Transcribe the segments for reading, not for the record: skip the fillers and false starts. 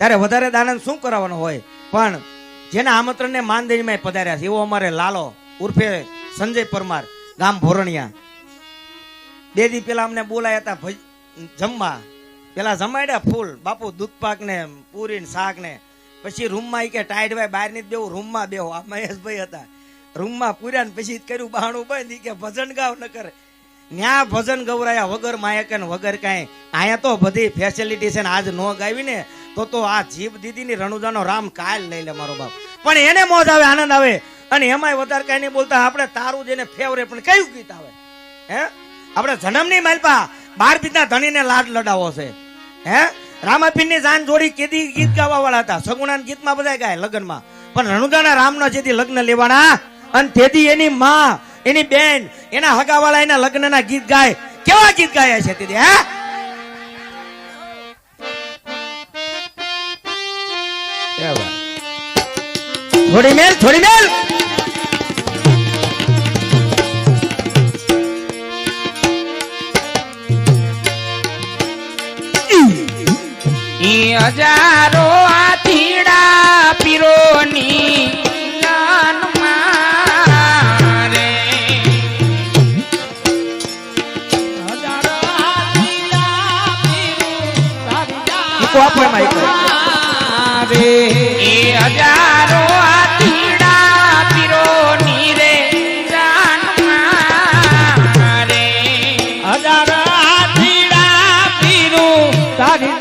ત્યારે વધારે દાનન શું કરાવવાનું હોય, પણ જેના આમંત્રણને માનદેવીમાં પધાર્યા છે એવો અમારે લાલો ઉર્ફે સંજય પરમાર, ગામ ભોરણિયા. 2 દી પેલા અમને બોલાયા હતા જમવા. પેલા જમાડ્યા ફૂલ બાપુ, દૂધ પાક ને પૂરી ને શાક ને. પછી રૂમમાં કે ટાઈટ ભાઈ બહાર ની દેવું, રૂમમાં બેહો. આ મહેશભાઈ હતા, રૂમમાં પૂર્યા ને પછી કર્યું બહાણું બંધ કે ભજન ગાવ ન કરે. ન્યા ભજન ગવરાયા વગર માયક ને વગર કાંઈ. અહીંયા તો બધી ફેસિલિટી છે ને આજ નો ગાવી ને તો આ જીભ દીદી ની રણુજાનો રામ કાલ લઈ લે મારો બાપ. પણ એને મોજ આવે, આનંદ આવે. અને એમાંય વધારે કઈ નહીં બોલતા. આપણે તારું જેને ફેવરે પણ કયું ગીત આવે? હે, આપણે જન્મની માલપા 12 બીજના ધણીને લાડ લડાવો છે. હે, રામાપીરની જાન જોડી કેદી ગીત ગાવા વાળા હતા. સગુણાના ગીતમાં બધા ગાય લગ્નમાં. પણ રણુજાના રામનો જેથી લગ્ન લેવાના અને તેથી એની માં, એની બેન, એના હગાવાળા એના લગ્નના ગીત ગાય. કેવા ગીત ગાયા છે તેથી? હે, થોડી મેલ, થોડી મેલ. હજારો આથીડા પીરોની લાન મારે, હજારો આથીડા પીરો મારે, એ હજારો આથીડા પીરોની રે જાન મારે, હજારો આથીડા પીરો તારી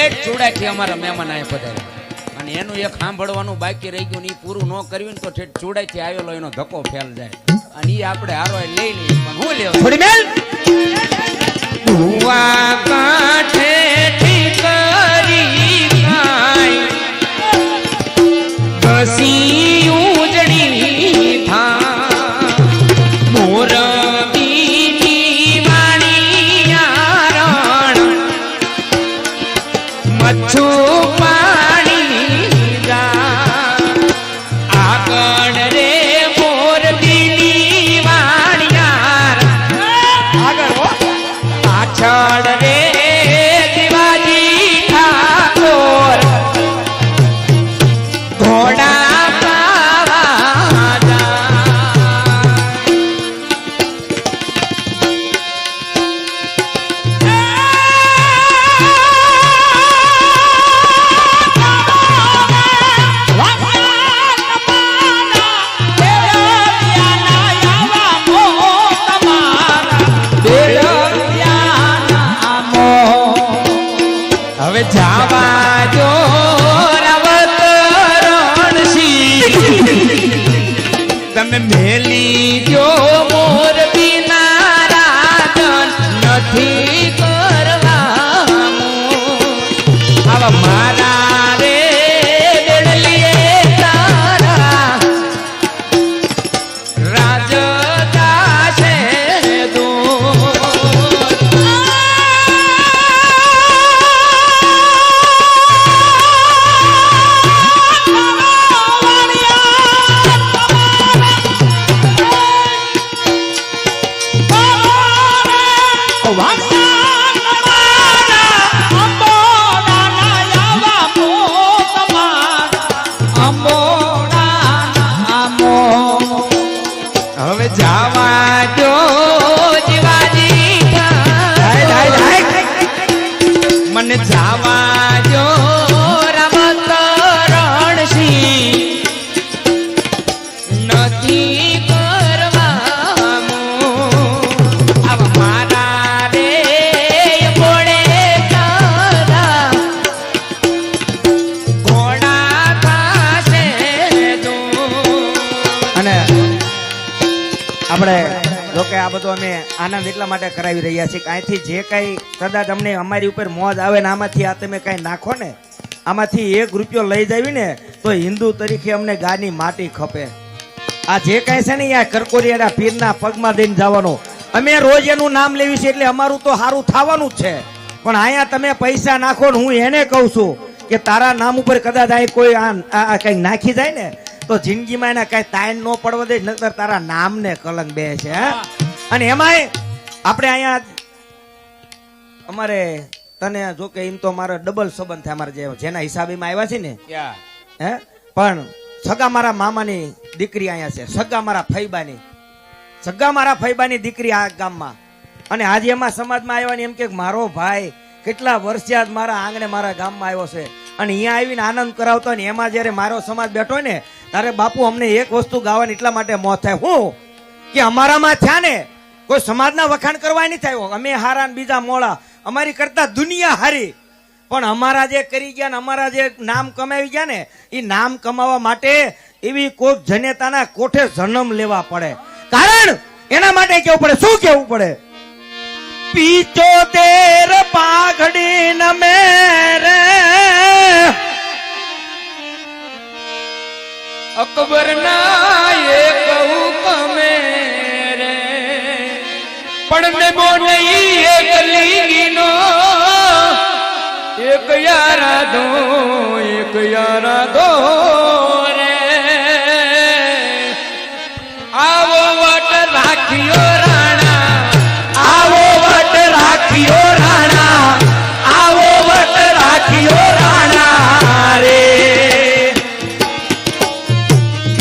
ઠેઠ ચૂડાથી અમારા મહેમાન આયા પધાર્યા અને એનું એક સાંભળવાનું બાકી રહી ગયું ને ઈ પૂરું ન કર્યું ને તો ઠેઠ ચૂડાથી આવેલો એનો ધક્કો ફેલ જાય અને ઈ આપણે હારો લઈ લઈએ પણ હું લેવા થોડી મેલ ભુવા કાંઠે ઠીકરી ખાય ઘસી ઉજળી થા મોર બીની વાણિયારણ મચ્છુ પાણી જા આગળ રે મોર બીની વાણિયારણ આગળ હો પાછળ રે શિવાજી ઠાકોર ઘોડા પાવા જા હવે જાવા જો રવત રણસી તમે મેલી જો મોર બીના રાજન નથી કરવાનું આવા મારા રે દેડલીએ તારા રાજ દાસે દૂર હવે જાવા જો જીવાજી મને જાવા જો રમત રણસી નથી કરવાનું આવા મારા રે મોડે તારા ઘોડા પાસે અને આપણે જોકે આ બધું અમે આનંદ એટલા માટે કરાવી રહ્યા છીએ કે અહીંથી જે કાંઈ કદાચ અમને અમારી ઉપર મોજ આવે ને આમાંથી આ તમે કાંઈ નાખો ને આમાંથી 1 રૂપિયો લઈ જાવી ને તો હિન્દુ તરીકે અમને ગાની માટી ખપે આ જે કાંઈ છે ને આ કરકોરિયાના પીરના પગમાં દઈને જવાનો અમે રોજ એનું નામ લેવી છે એટલે અમારું તો સારું થવાનું જ છે પણ અહીંયા તમે પૈસા નાખો ને હું એને કહું છું કે તારા નામ ઉપર કદાચ અહીં કોઈ આ કંઈક નાખી જાય ને તો જિંદગીમાં એને કઈ તાણ ન પડવા દે નકર તારા નામને કલંક બે છે અને એમાંય આપણે અહીંયા અમારે તને જો કે એમ તો મારો ડબલ સંબંધ થાય અમારે જેના હિસાબેમાં આવ્યા છે ને હે પણ સગા મારા મામાની દીકરી અહીંયા છે સગા મારા ફૈબાની દીકરી આ ગામમાં અને આજે એમાં સમાજમાં આવ્યા ને એમ કે મારો ભાઈ કેટલા વર્ષથી મારા આંગણે મારા ગામમાં આવ્યો છે અને અહીંયા આવીને આનંદ કરાવતો ને એમાં જ્યારે મારો સમાજ બેઠો ને તારે બાપુ અમને એક વસ્તુ ગાવાની એટલા માટે મોત થાય હું કે અમારામાં થયા ને કોઈ સમાજના વખાણ કરવા નહીં થયો અમે હારા ને બીજા મોળા અમારી કરતા દુનિયા હારી પણ અમારા જે કરી ગયા ને અમારા જે નામ કમાવી ગયા ને એ નામ કમાવા માટે એવી કોઈક જનેતાના કોઠે જન્મ લેવા પડે કારણ એના માટે કેવું પડે શું કેવું પડે 75 પાઘડી ન મેરે અકબર ના એક હુકમે રે પણ ને બોનઈ એક લીગીનો એક યારા દો રે આવો વટ રાખ્યો રાણા આવો વટ રાખ્યો રાણા આવો વટ રાખ્યો રાણા રે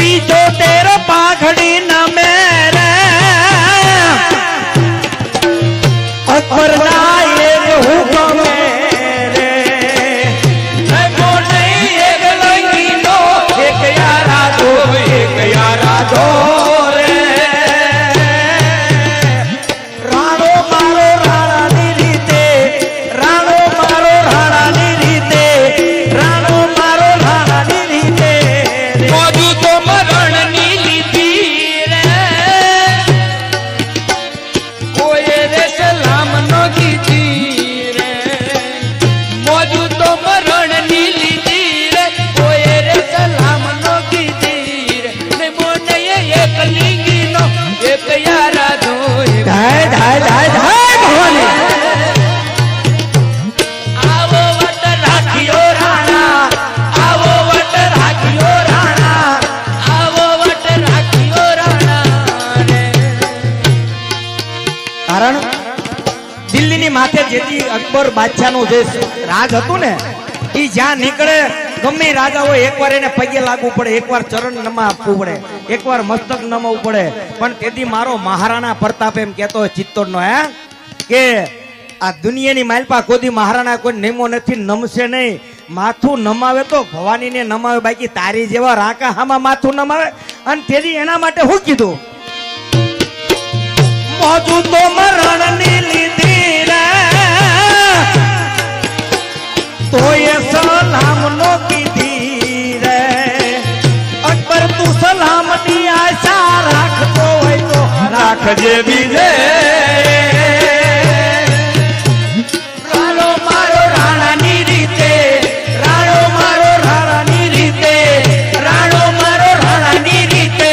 75 પાઘડી ન મેરે અકબર ના એક હુકમે રે બોનઈ એક લીગી માથે જેથી અકબર બાદશાહનું જે રાજ હતું ને ઈ જ્યાં નીકળે ગમે ઈ રાજા હોય એકવાર એને પગે લાગવું પડે, એકવાર ચરણ નમા આપવું પડે, એકવાર મસ્તક નમવું પડે. પણ તેથી મારો મહારાણા પ્રતાપ એમ કહેતો હોય ચિત્તોડનો કે આ દુનિયાની માલપા કોદી મહારાણા કોઈ નેમો નથી, નમશે નહીં. માથું નમાવે તો ભવાનીને નમાવે, બાકી તારી જેવા રાકા હામાં માથું નમાવે. અને તેથી એના માટે શું કીધું, મોજું તો મરણની લીધી રે તોય સલામ નો કીધી રે. અકબર તું સલામતી આશા રાખતો હોય તો રાખજે બીજે. રાણો મારો રાણાની રીતે, રાણો મારો રાણાની રીતે, રાણો મારો રાણાની રીતે.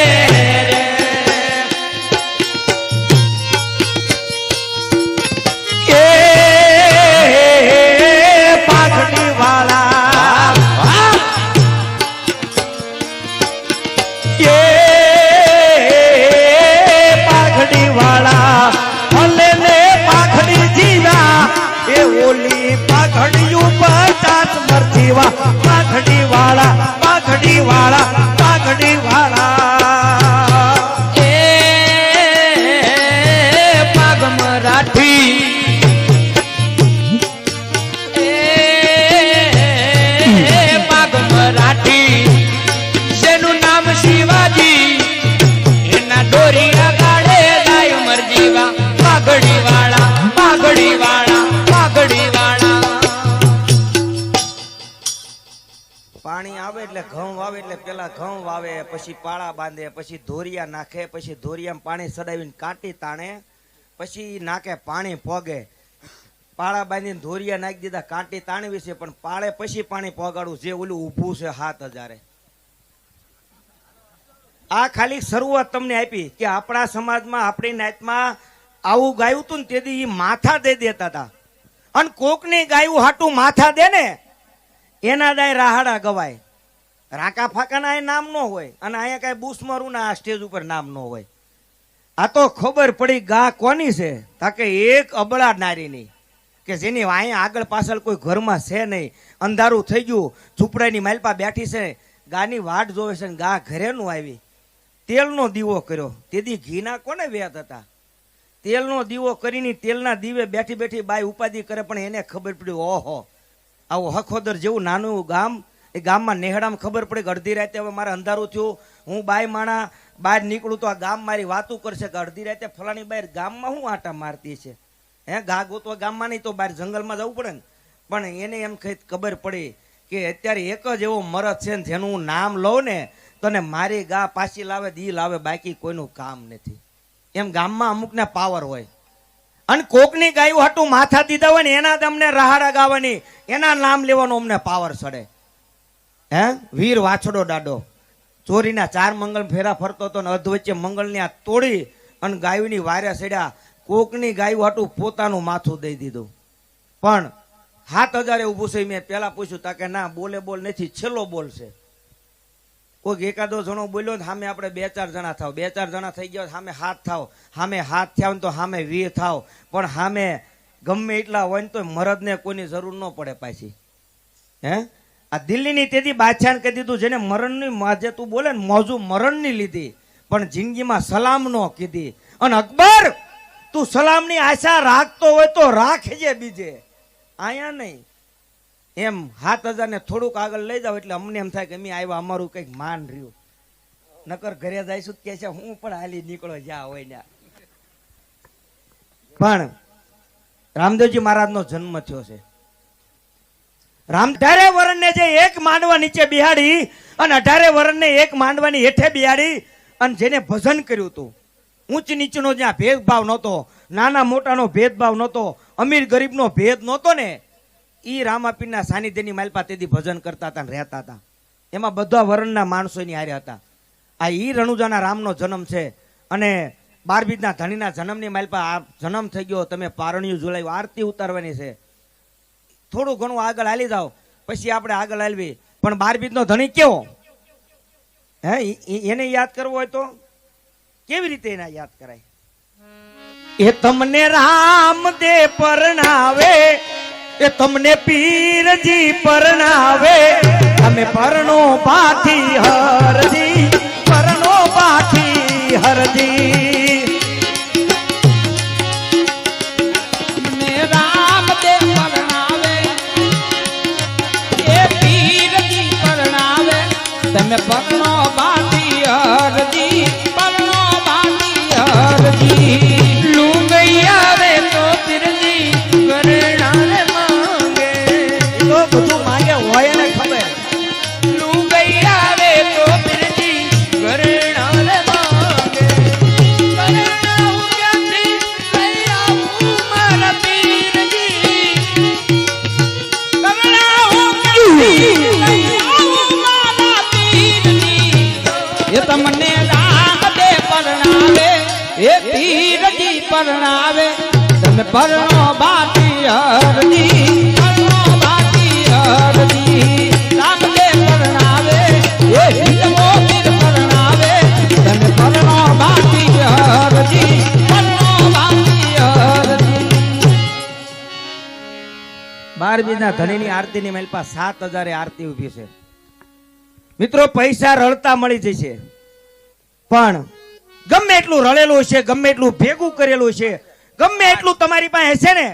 પાઘડી વાળા પાઘડી વાળા ભલે ને પાઘડી જીવા એ ઓલી પાઘડિયું 50 મરજીવા. પાઘડી વાળા, પાઘડી વાળા, પાઘડી વાળા એ પાગ મરાઠી મરાઠી જેનું નામ શિવાજી એના ડોરિયા ગાડે ગાય મરજીવા. પાઘડી વાળા, પાઘડી વાળા, પાઘડી વાળા. પાણી આવે એટલે ઘઉં વાવે, એટલે પેલા ઘઉં વાવે, પછી પાળા બાંધે, પછી ધોરિયા નાખે, પછી ધોરિયામાં પાણી સડાવીને કાંટી તાણે, પછી નાકે પાણી પોગે. પાળા બાંધીને ધોરિયા નાખી દીધા, કાંટી તાણવી છે, પણ પાળે પછી પાણી પોગાડવું. જે ઓલું ઊભું છે 7000. આ ખાલી શરૂઆત તમને આપી કે આપણા સમાજમાં આપણી નાતમાં આવું ગાયું હતું ને તેથી માથા દઈ દેતા હતા. અને કોકની ગાયું હાટું માથા દે ને એના દાય રાહાડા ગવાય. રાકા ફાકાના નામ ન હોય, અને અહીંયા કઈ બુસમરું ના સ્ટેજ ઉપર નામ ન હોય. આ તો ખબર પડી ગા કોની છે, તાકે એક અબળા નારીની કે જેની અહીંયા આગળ પાછળ કોઈ ઘરમાં છે નહીં, અંધારું થઈ ગયું, ઝૂંપડાની માલપા બેઠી છે, ગાની વાટ જોવે છે, ગા ઘરે નું આવી. તેલનો દીવો કર્યો, તેથી ઘીના કોને વ્યાત હતા. તેલનો દીવો કરીને તેલના દીવે બેઠી બેઠી બાઈ ઉપાધિ કરે, પણ એને ખબર પડી ઓહો આવું હખોદર જેવું નાનું ગામ, એ ગામમાં નેહડામાં ખબર પડી કે અડધી રાતે હવે મારે અંધારું થયું, હું બાઈ માણા બહાર નીકળું તો આ ગામ મારી વાતું કરશે કે અડધી રાતે ફલાણી બાઈ ગામમાં હું આટા મારતી છે. ગા ગોતવા ગામમાં નહીં તો બહાર જંગલમાં જવું પડે ને. પણ એને એમ ખબર પડી કે અત્યારે એક જ એવો મરદ છે જેનું હું નામ લઉં ને તને મારી ગા પાછી લાવે, દી લાવે, બાકી કોઈનું કામ નથી. એમ ગામમાં અમુકને પાવર હોય. અને કોકની ગાયું હાટું માથા દીધા હોય ને એના અમને રાહાડા ગાવાની, એના નામ લેવાનો અમને પાવર ચડે. વીર વાછડો ડાડો ચોરીના 4 મંગળ ફેરા ફરતો હતો ને અધવચ્ચે મંગળની આ તોડી અને ગાયુની વારે સડ્યા. કોકની ગાયું હાટું પોતાનું માથું દઈ દીધું. પણ 7000 ઊભું છે. મેં પેલા પૂછ્યું તાકે ના બોલે બોલ નથી, છેલ્લો બોલ છે. કોઈક એકાદો જણો બોલ્યો સામે આપણે 2-4 જણા થાવ, 2-4 જણા થઈ ગયા સામે 7 થાવ, સામે 7 થયા ને તો સામે 20 થાવ. પણ સામે ગમે એટલા હોય ને તો મરદને કોઈની જરૂર ન પડે પાછી. આ દિલ્હીની તેથી બાદશાહ કહી દીધું જેને મરણની માજે તું બોલે ને મોજું મરણની લીધી, પણ જિંદગીમાં સલામ નો કીધી. અને અકબર તું સલામની આશા રાખતો હોય તો રાખજે બીજે, આયા નહીં. એમ 7000 ને થોડુંક આગળ લઈ જાવ એટલે અમને એમ થાય કે અમે આવ્યા, અમારું કંઈક માન રહ્યું. નકર ઘરે જઈશું કે છે હું પણ હાલી નીકળો જ્યાં હોય ત્યાં. પણ રામદેવજી મહારાજનો જન્મ થયો છે. 18 વર્ષને જે એક માંડવા નીચે બિહાડી અને 18 વર્ષને એક માંડવાની હેઠે બિહાડી અને જેને ભજન કર્યું હતું, ઊંચ નીચનો જ્યાં ભેદભાવ નહોતો, નાના મોટાનો ભેદભાવ નહોતો, અમીર ગરીબનો ભેદ નહોતો ને, ઈ રામાપીરના સાનિધ્યની માલપા તેથી ભજન કરતા હતા, રહેતા હતા. એમાં બધા વર્ણના માણસો એની હારે હતા. આ ઈ રણુજાના રામનો જન્મ છે. અને 12 બીજના ધણીના જન્મની માલપા આ જન્મ થઈ ગયો. તમે પારણિયું ઝુલાવ્યું, આરતી ઉતારવાની છે. થોડું ઘણું આગળ હાલી જાઓ પછી આપણે આગળ હાલવી. પણ 12 બીજનો ધણી કેવો, એને યાદ કરવો હોય તો કેવી રીતે એને યાદ કરાય? એ તમને રામ દે પરણાવે, એ તમને પીરજી પરણાવે, તમે પરણો પાઠી હરજી, પરણો પાઠી હરજી. મને રામ દે પરણાવે, એ પીરજી પરણાવે, તમે પરણો બાટી હરજી, પરણો બાટી હરજી. લુંગૈયા રે તો પીરજી પરણાવે માંગે, તો બધું માંગે હોય ને ખબર. લુંગૈયા રે તો પીરજી પરણાવે માંગે. પરણાવું ક્યાંથી લઈ આવું મારા પીરજી, પરણાવું ક્યાંથી લઈ આવું મારા પીરજી. એ તમને રામ દે પરણાવે, એ પીરજી પરણાવે, તમે પરણો બાટી હરજી, પરણો બાટી હરજી. રામ દે પરણાવે, એ હિંદવો પીર પરણાવે, તમે પરણો બાટી હરજી, પરણો બાટી હરજી. 12 બીજના ધણીની આરતીની મહેલપા 7000 આરતી ઊભી છે. મિત્રો પૈસા રળતા મળી જશે, પણ ગમે એટલું રળેલું છે, ગમે એટલું ભેગું કરેલું છે, ગમે એટલું તમારી પાસે હશે ને,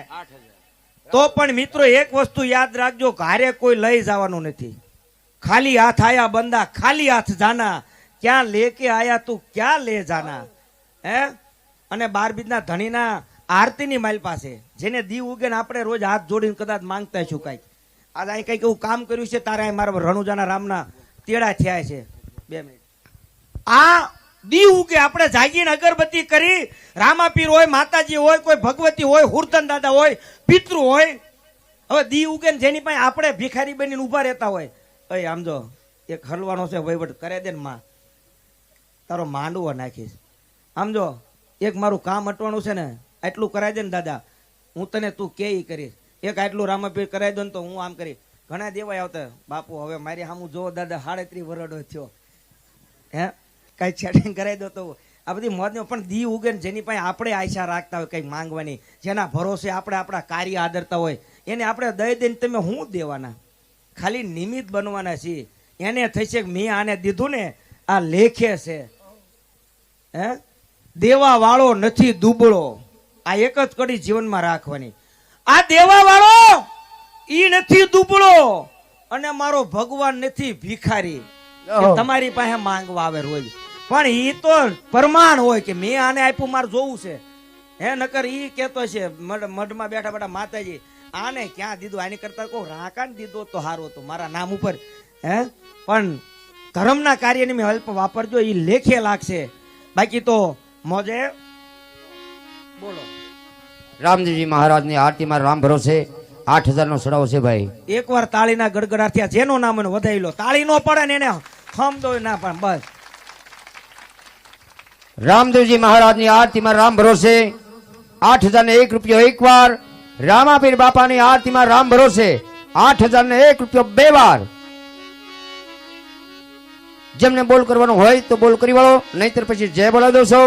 તો પણ મિત્રો એક વસ્તુ યાદ રાખજો, ઘરે કોઈ લઈ જવાનું નથી. ખાલી હાથ આયા બંદા, ખાલી હાથ જાના, ક્યાં લેકે આયા તું ક્યાં લે જાના. હે અને 12 બીજના ધણીના આરતીની માલ પાસે જેને દીવ ઉગે ને આપણે રોજ હાથ જોડીને કદાચ માંગતા છું કાંઈક. આજ અહીં કંઈક એવું કામ કર્યું છે, તારે અહીં મારા રણુજાના રામના તેડા થયા છે. 2 મિનિટ. આ દીવ ઉગે આપણે જાગીને અગરબત્તી કરી, રામાપીર હોય, માતાજી હોય, કોઈ ભગવતી હોય, હુરતન દાદા હોય, પિતૃ હોય. હવે દી ઉગે ને જેની પાસે આપણે ભિખારી બનીને ઊભા રહેતા હોય, અય આમ જો એક હલવાનો છે વહીવટ કરે દે ને માં, તારો માંડવો નાખીશ. આમ જો એક મારું કામ અટવાનું છે ને, આટલું કરાવી દે ને દાદા, હું તને તું કે ઈ કરીશ. એક આટલું રામાપીર કરાવી દો ને તો હું આમ કરી. ઘણા દેવાય આવતા, બાપુ હવે મારી સામું જો દાદા 37 વરડો થયો, હે કઈ સેટિંગ કરાવી દો તો આ બધી મોજ. પણ દી ઉગે ને જેની પાસે આપણે આશા રાખતા હોય કંઈક માંગવાની, જેના ભરોસે આપણે આપણા કાર્ય આદરતા હોય, એને આપણે દઈ દઈને તમે શું દેવાના, ખાલી નિમિત્ત બનવાના છીએ. એને થશે કે મેં આને દીધું ને આ લેખે છે. હે દેવા વાળો નથી દુબળો, આ એક જ કડી જીવનમાં રાખવાની. આ દેવા વાળો ઈ નથી દુબળો, અને મારો ભગવાન નથી ભિખારી તમારી પાસે માંગવા આવે રોજ. પણ ઈ તો પ્રમાણ હોય કે મેં આને આપ્યું, મારે જોવું છે. હે નકર ઈ કેતો છે મઢમાં બેઠા બેઠા માતાજી આને ક્યાં દીધું, આની કરતા કોઈ રાકાને દીધો તો સારું હતું મારા નામ ઉપર. હે પણ ધર્મના કાર્યની મેં અલ્પ વાપરજો, ઈ લેખે લાગશે. બાકી તો મોજે બોલો. રામદેવજી મહારાજની આરતીમાં રામ ભરોસે 8000 નો સડાવો છે ભાઈ. એકવાર તાળીના ગડગડાટ થયા, જેનો નામ એને વધાઈ લો. તાળી નો પડે ને એને ખમ દો ના પણ બસ. રામદેવજી મહારાજની આરતીમાં રામ ભરોસે 8001 રૂપિયો એકવાર. રામાપીર બાપાની આરતીમાં રામ ભરોસે 8001 રૂપિયો 2 વાર. જેમને બોલ કરવાનો હોય તો બોલ કરી વાળો, નહીતર પછી જય બોલાવી દો છો.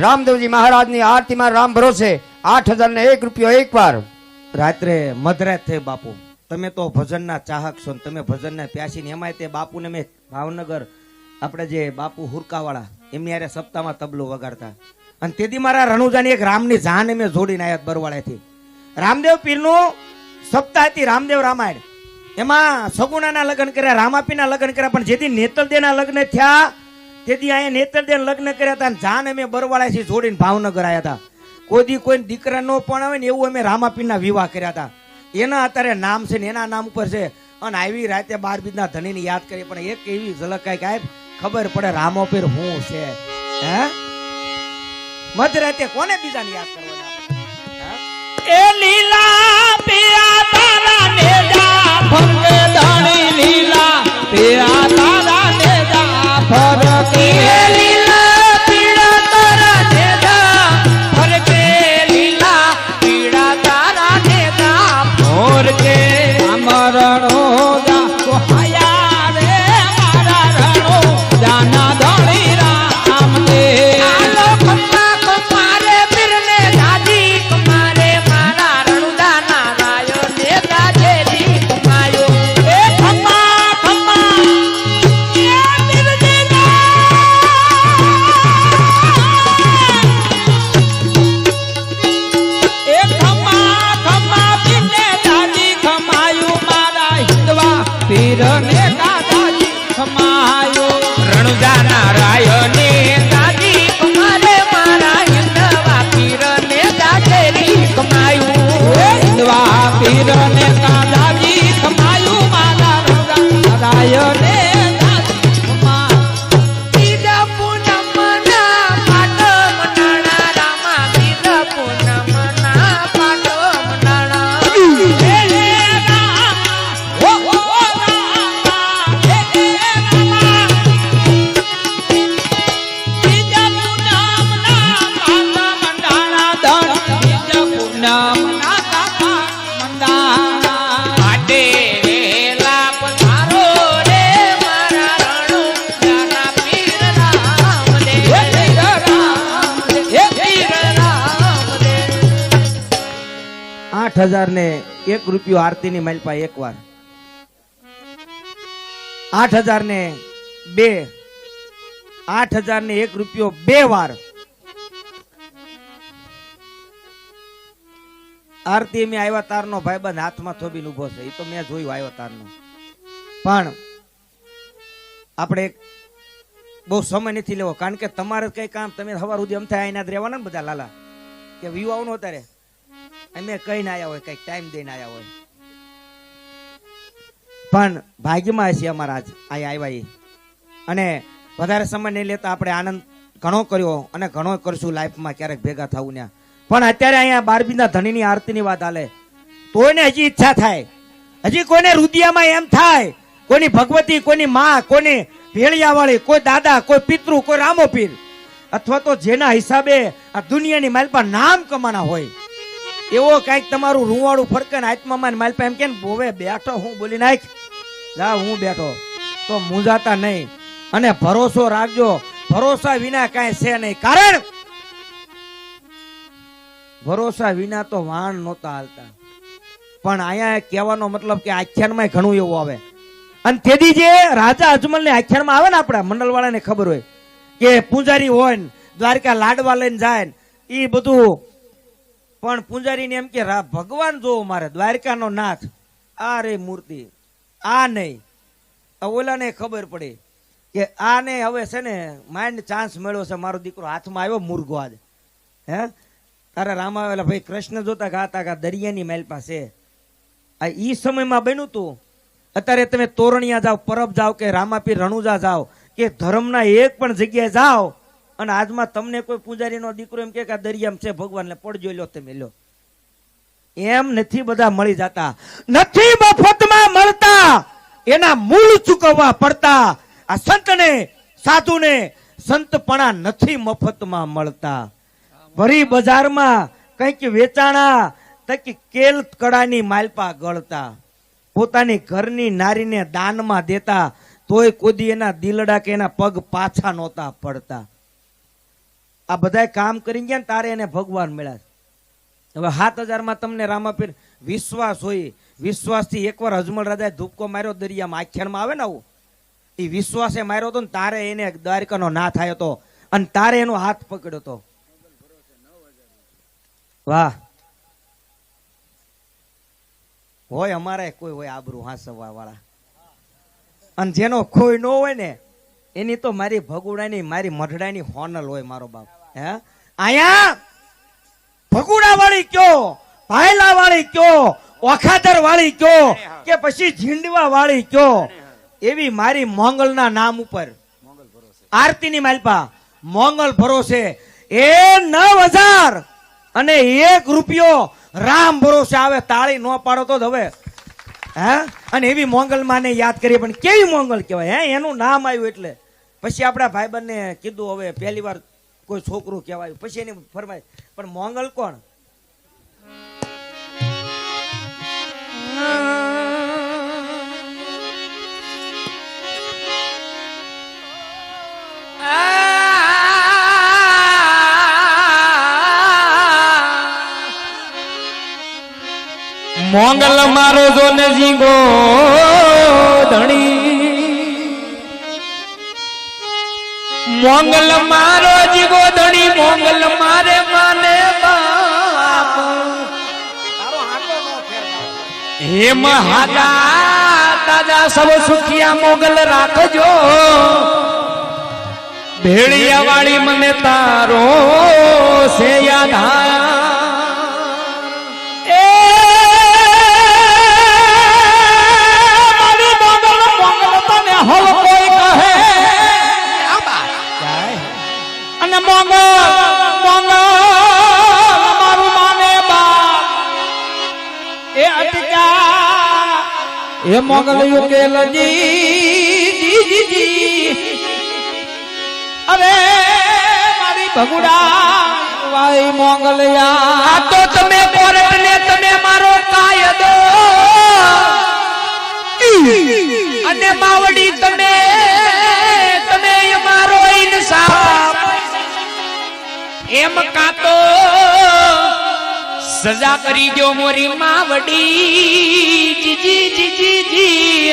રામદેવજી મહારાજની આરતીમાં રામ ભરોસે 8001 રૂપિયો એકવાર. રાત્રે મધરાત થઈ બાપુ, તમે તો ભજનના ચાહક છો, તમે ભજનના પ્યાસી. એમાંય તે બાપુને મેં ભાવનગર આપણે જે બાપુ હુરકાવાળા એમની યારે સપ્તાહમાં તબલું વગાડતા, અને તેથી મારા રણુજાની એક રામની જાન મેં જોડીને આવ્યા બરવાળાથી. રામદેવ પીરનું સપ્તાહ હતી, રામદેવ રામાયણ. એમાં સગુણાના લગ્ન કર્યા, રામાપીના લગ્ન કર્યા, પણ જેથી નેતરદેના લગ્ન થયા તેથી અહીંયા નેતરદેન લગ્ન કર્યા હતા, અને જાન અમે બરવાળાથી જોડીને ભાવનગર આવ્યા હતા. કોઈ દીકરા નો પણ આવે ને એવું અમે રામાપીરના વિવાહ કર્યા હતા. એના અત્યારે નામ છે ને એના નામ ઉપર છે. અને આવી રાતે 12 બીજના ધણીને યાદ કરી, પણ એક એવી ઝલક કઈક આપ ખબર પડે રામોપીર હું છે. હે મધરાતે કોને બીજાને યાદ કરવાના? એ લીલા પિયા તારા નેજા ફરકે દાણી, લીલા પિયા તારા નેજા ફરકે, લીલા પીળા તારા નેજા ફરકે, લીલા પીળા તારા નેજા ફરકે. અમરણો જા કોહાયા રે મારા રણો જાના ધણી રામ દે, આલો ખમ્મા કમારે પીરને પીર ને દાદાજી સમાયો રણુજાના રાયો ને દાદી કમારે મારા હિંદવા પીર ને દાદેરી કમાયું હિંદવા પીર ને દાદાજી સમાયું મારા રણુજા રાય ને દાદી સમાયો બીજા પૂનમના પાટો મનાણા રામા બીજા પૂનમના પાટો મનાણા આડે વેલા પધારો રે મારા રણુજાના પીર રામ દે પીર રામ દે 8,001 રૂપિયો આરતીની માલપા એકવાર, 8,002, 8,001 રૂપિયો 2 વાર. આરતી મેં આવ્યા તારનો ભાઈબંધ હાથમાં થોબીને ઉભો છે, એ તો મેં જોયું આવ્યો તારનો. પણ આપણે બહુ સમય નથી લેવો, કારણ કે તમારે કઈ કામ તમે સવાર સુધી અમ થાય એના જ રહેવાના ને બધા લાલા કે વ્યૂ આવનો અત્યારે અમે કઈ ના આવ્યા હોય, કઈક ટાઈમ દઈને આવ્યા હોય. પણ ભાગ્યમાં છે અમારા આજ અહીંયા આવ્યા અને વધારે સમય નહીં લેતા આપણે આનંદ ઘણો કર્યો અને ઘણો કરશું લાઈફમાં ક્યારેક ભેગા થવું ને. પણ અત્યારે અહીંયા બારબીના ધણીની આરતીની વાત હાલે તોયને હજી ઈચ્છા થાય, હજી કોઈને રુદિયામાં એમ થાય, કોઈની ભગવતી, કોઈની માં, કોઈની ભેળિયા વાળી, કોઈ દાદા, કોઈ પિતૃ, કોઈ રામો પીર, અથવા તો જેના હિસાબે આ દુનિયાની માલપા નામ કમાના હોય એવો કઈક તમારું રૂવાળું ફરકન આત્મામાં માલપા એમ કે બોવે બેઠો હું બોલી નાખ જા હું બેઠો તો મૂંઝાતા નહીં અને ભરોસો રાખજો. ભરોસા વિના કાંઈ છે નહીં, કારણ ભરોસા વિના તો વાણ નહોતા હાલતા. પણ અહીંયા કહેવાનો મતલબ કે આખ્યાનમાં ઘણું એવું આવે. અને તેદી જે રાજા અજમલ ને આખ્યાનમાં આવે ને આપણા મંડળવાળાને ખબર હોય કે પૂજારી હોય ને દ્વારકા લાડવા લઈને જાય ને એ બધું, પણ પૂજારીને એમ કે ભગવાન જોવો મારે દ્વારકાનો નાથ, આ રે મૂર્તિ, આ નહીં. ઓલાને ખબર પડી કે આને હવે છે ને માઇન્ડ ચાન્સ મળ્યો છે, મારો દીકરો હાથમાં આવ્યો મુર્ગો આજ. હે તારા રામા આવેલા ભાઈ કૃષ્ણ જોતા ગાતા ગા દરિયાની માઇલ પાસે આ ઈ સમયમાં બન્યું તું. અત્યારે તમે તોરણિયા જાઓ, પરબ જાઓ કે રામાપીર રણુજા જાઓ કે ધર્મના એક પણ જગ્યાએ જાઓ અને આજમાં તમને કોઈ પૂજારીનો દીકરો એમ કે દરિયામાં છે ભગવાનને પડજો લ્યો તમે લ્યો, એમ નથી બધા મળી જતા, નથી મફતમાં મળતા, એના મૂળ ચૂકવવા પડતા. આ સંતને સાધુને સંતપણા નથી મફતમાં મળતા. ભરી બજારમાં કંઈક વેચાણા તકી કેલ કડાની માલપા ગળતા, પોતાની ઘરની નારીને દાનમાં દેતા તોય કોદી એના દિલડા કે એના પગ પાછા નહોતા પડતા. આ બધા કામ કરી ગયા ને તારે એને ભગવાન મળ્યા. હવે 7,000 તમને રામાપીર વિશ્વાસ હોય, વિશ્વાસથી એકવાર અજમલ રાજાએ ધૂપકો માર્યો દરિયામાં, આખ્યાનમાં આવે ને આવું, એ વિશ્વાસે માર્યો હતો ને તારે એને દ્વારકાનો ના થયો હતો અને તારે એનો હાથ પકડ્યો હતો. વાહ હોય અમારે કોઈ હોય આબરૂ હાંસવા વાળા, અને જેનો કોઈ ન હોય ને એની તો મારી ભગુડાની મારી મઢડાની હોનલ હોય મારો બાપ. હે આયા ભગુડા વાળી કયો, ભાયલા વાળી કયો, ઓખાદર વાળી કયો કે પછી ઝીંડવા વાળી કયો, એવી મારી મોંગલના નામ ઉપર આરતીની માલપા મોંગલ ભરોસે એ 9,000 અને 1 રૂપિયો રામ ભરોસે આવે. તાળી ન પાડો તો હવે હે. અને એવી મોંગલ માને યાદ કરીએ, પણ કેવી મોંગલ કહેવાય હે, એનું નામ આવ્યું એટલે પછી આપણા ભાઈબંધને કીધું હવે પહેલી વાર કોઈ છોકરું કહેવાયું, પછી એની ફરમાય, પણ મોંગલ કોણ? મોંગલ મારો જો ને જીગો ધણી, મોંગલ મારો જીગો ધણી, મોંગલ મારે માને બાપ, હે મહાદાત તાજા સૌ સુખિયા મોગલ રાખજો ભેળિયા વાળી મને તારો છે યાદ એ મારી મોગલ મોગલ તને હલ કોઈ કહે અને મોગલ મોગલ મારું માને બા એ અટક્યા એ મોગલ યુકેલજી જી અરે મારી ભગુડા વાઈ મોગલયા તો તમે કોર્ટ ને તમે મારો કાયદો અને માવડી તમે મારો ઇન્સાફ એમ કાતો સજા કરી જો મોરી માવડી જી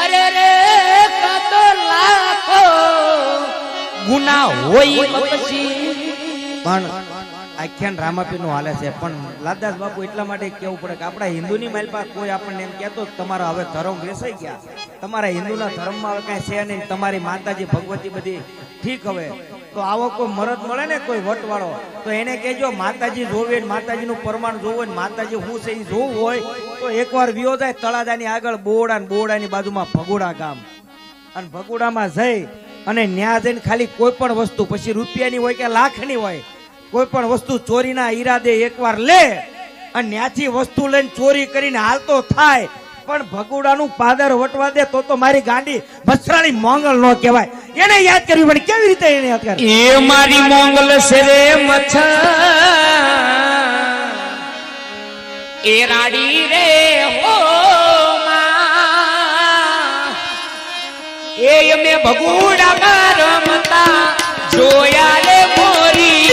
અરે રે કાતો લાખો ગુના હોય પછી પણ આખ્યાન રામાપીર નું હાલે છે પણ લાલદાસ બાપુ એટલા માટે કેવું પડે કે આપણા હિન્દુની માલપા કોઈ આપણને એમ કહેતો તમારા હવે ધર્મ બેસાઈ ગયા તમારા હિન્દુના ધર્મમાં હવે કાંઈ છે નહીં તમારી માતાજી ભગવતી બધી ઠીક હવે તો આવો કોઈ મરદ મળે ને કોઈ વટવાળો તો એને કહેજો માતાજી જોવે માતાજીનું પ્રમાણ જોવું હોય માતાજી હું છે એ જોવું હોય તો એકવાર વિયો જાય તળાજાની આગળ બોડાની બાજુમાં ભગુડા ગામ અને ભગુડામાં જઈ અને ન્યા જઈને ખાલી કોઈ પણ વસ્તુ પછી રૂપિયાની હોય કે લાખની હોય કોઈ પણ વસ્તુ ચોરીના ઈરાદે એકવાર લે અને ત્યાંથી વસ્તુ લઈને ચોરી કરીને હાલતો થાય પણ ભગુડાનું પાદર વટવા દે તો મારી ગાંડી મસરાણી મોંગલ નો કહેવાય એને યાદ કરવી પડે કેવી રીતે એને યાદ કરે એ મારી મોંગલ છે રે મચ્છર એ રાડી રે હો એ મે ભગુડા રમતા જોયા રે મોરી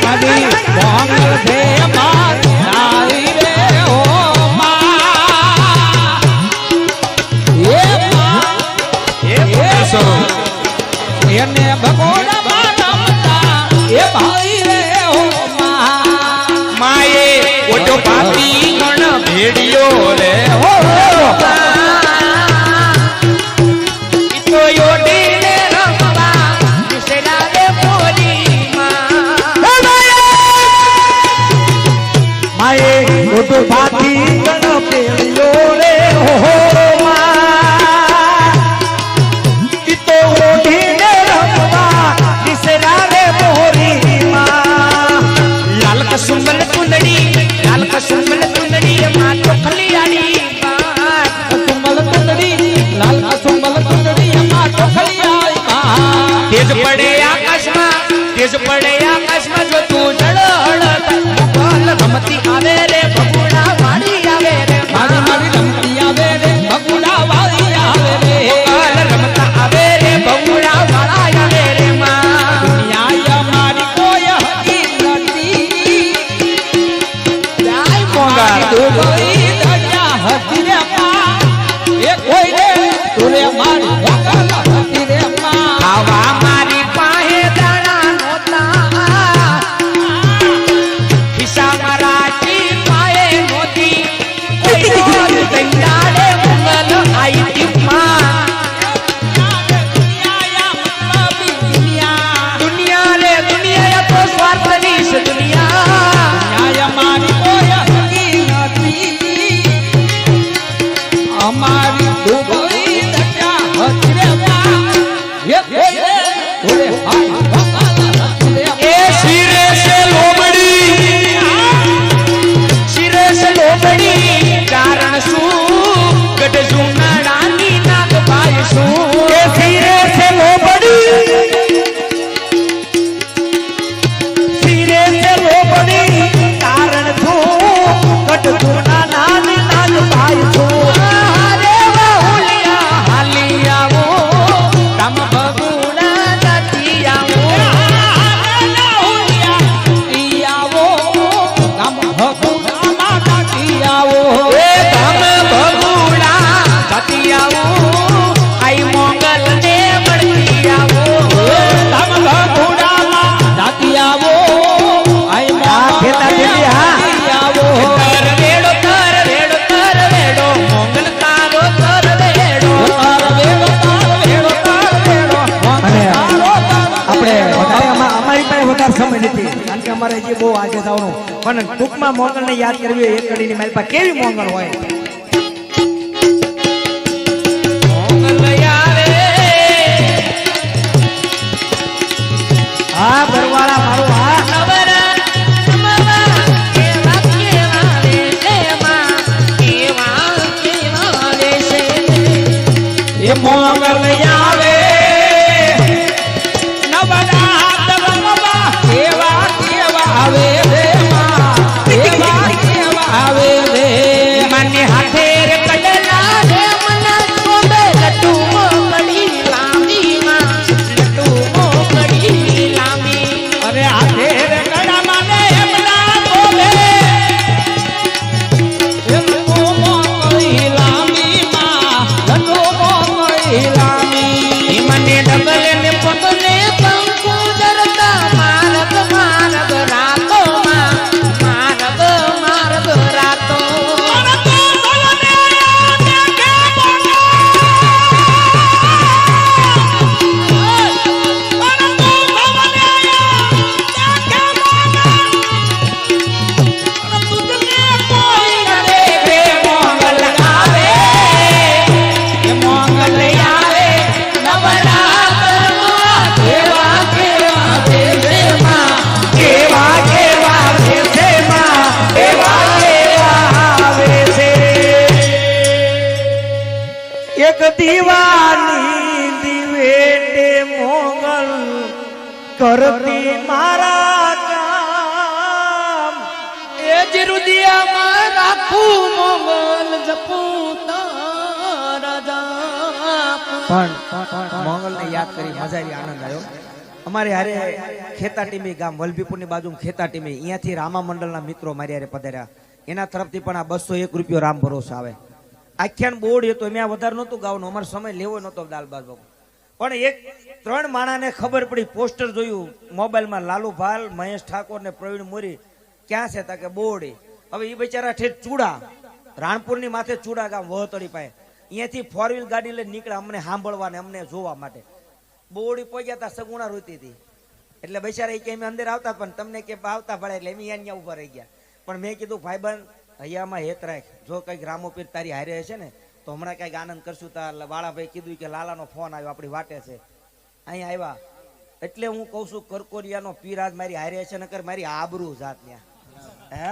મારી મોંગલ છે મારી રે હો એને ભગોડા રમતા એ ભાઈ રે હો માએ ઓટો પાતી ગણ ભેડિયો રે હો ઈતો યોડી ને રમવા વિસરા રે મોરી માએ ઓટો પાતી ગણ ભેડિયો રે હો સુમલ ચુંદડી લાલ કસુમલ ચુંદડી માં ચોખલિયાડી સુમલ ચુંદડી લાલ કસુમલ ચુંદડી માં ચોખલિયાડી તેજ પડે આકાશમાં જો તું જળહળ બોલ રમતી આવે રે ભગુડા વાડી આવે રે મારી રમતી આવે રે ભગુડા વાડી આવે રે બોલ રમતા આવે રે ભગુડા વાડા આવે રે માં દુનિયા મારી કોઈ હકી નથી કોઈ દયા હતી રે માં એ કોઈ રે તુરે મારી વગલ હતી રે માં આવા મારી પાસે દાણા નોતા ખિસ્સા મારાજી પાએ નોતી કોઈ રોજ દંડાડે મંગલ આઈ તી માં દુનિયા તો સ્વાર્થની છે દુનિયા મારી અમારી દુબઈ દટા હતરે એ શિરે સે લોબડી કારણ શું ગઢ જુનાડાની નાગ ભાઈ શું એ શિરે સે લોબડી કારણ શું ગઢ જુનાડાની નાગ ભાઈ શું હજી બહુ આજે થવાનું પણ ટૂંકમાં મોંગલને યાદ કરવી હોય એક કડીની માલપા કેવી મોંગલ હોય હા બરવાળા મારું હા એ મોગલ આવે નવરાત રમવા કેવા કેવા આવે રે માં કેવા કેવા આવે રે મને હાથે રે કડલા રે મના કોબે લટુ મોકડી લાંબી માં લટુ મોકડી લાંબી અરે હાથે રે કડા મને એમના કોબે એમ મોકડી લાંબી માં લટુ લામી મને ડબલે ને પગલે કંકુ દરતા મારગ મારગ રાતો મારગ મારગ રાતો એક દીવાની દિવેટે મોગલ કરતી મારા કામ એ જીરુદિયામાં રાખું મોગલ જપું તારા જાપ પણ મોગલને યાદ કરી મજારી આનંદ આવ્યો અમારે હારે ખેતા ટીમી ગામ વલભીપુરની બાજુ ખેતા ટીમી અહીંયાથી રામા મંડળના મિત્રો મારી હારે પધાર્યા એના તરફથી પણ આ 201 રૂપિયો રામ ભરોસે આવે આખ્યાન બોર્ડ હતો મેં આ વધારે નહોતું ગાવાનું અમારો સમય લેવો નહોતો દાલબાજ બાબુ પણ એક 3 માણાને ખબર પડી પોસ્ટર જોયું મોબાઈલમાં લાલુ ભાલ મહેશ ઠાકોર ને પ્રવીણ મોરી ક્યાં છે તા કે બોર્ડ હવે એ બિચારા ઠેઠ ચૂડા રાણપુરની માથે ચૂડા ગામ વહતડી પાસે અહીંયાથી 4 વ્હીલ ગાડી લઈને નીકળ્યા અમને સાંભળવા ને અમને જોવા માટે બોર્ડ પહોંચ્યા હતા સગુણા રોતી હતી એટલે બિચારા કે અમે અંદર આવતા પણ તમને કે આવતા પડે એટલે અમે અહીંયા ઉભા રહી ગયા પણ મેં કીધું ભાઈબંધ હૈયામાં હેત રાખ જો કઈક રામોપીર તારી હારે હશે ને તો હમણાં કઈક આનંદ કરશું તા વાળાભાઈ કીધું કે લાલાનો ફોન આવ્યો આપણી વાટે છે અહીંયા આવ્યા એટલે હું કહું છું કરકોરિયાનો પીર આજ મારી હારે હશે નકર મારી આબરૂ જાત ત્યાં હે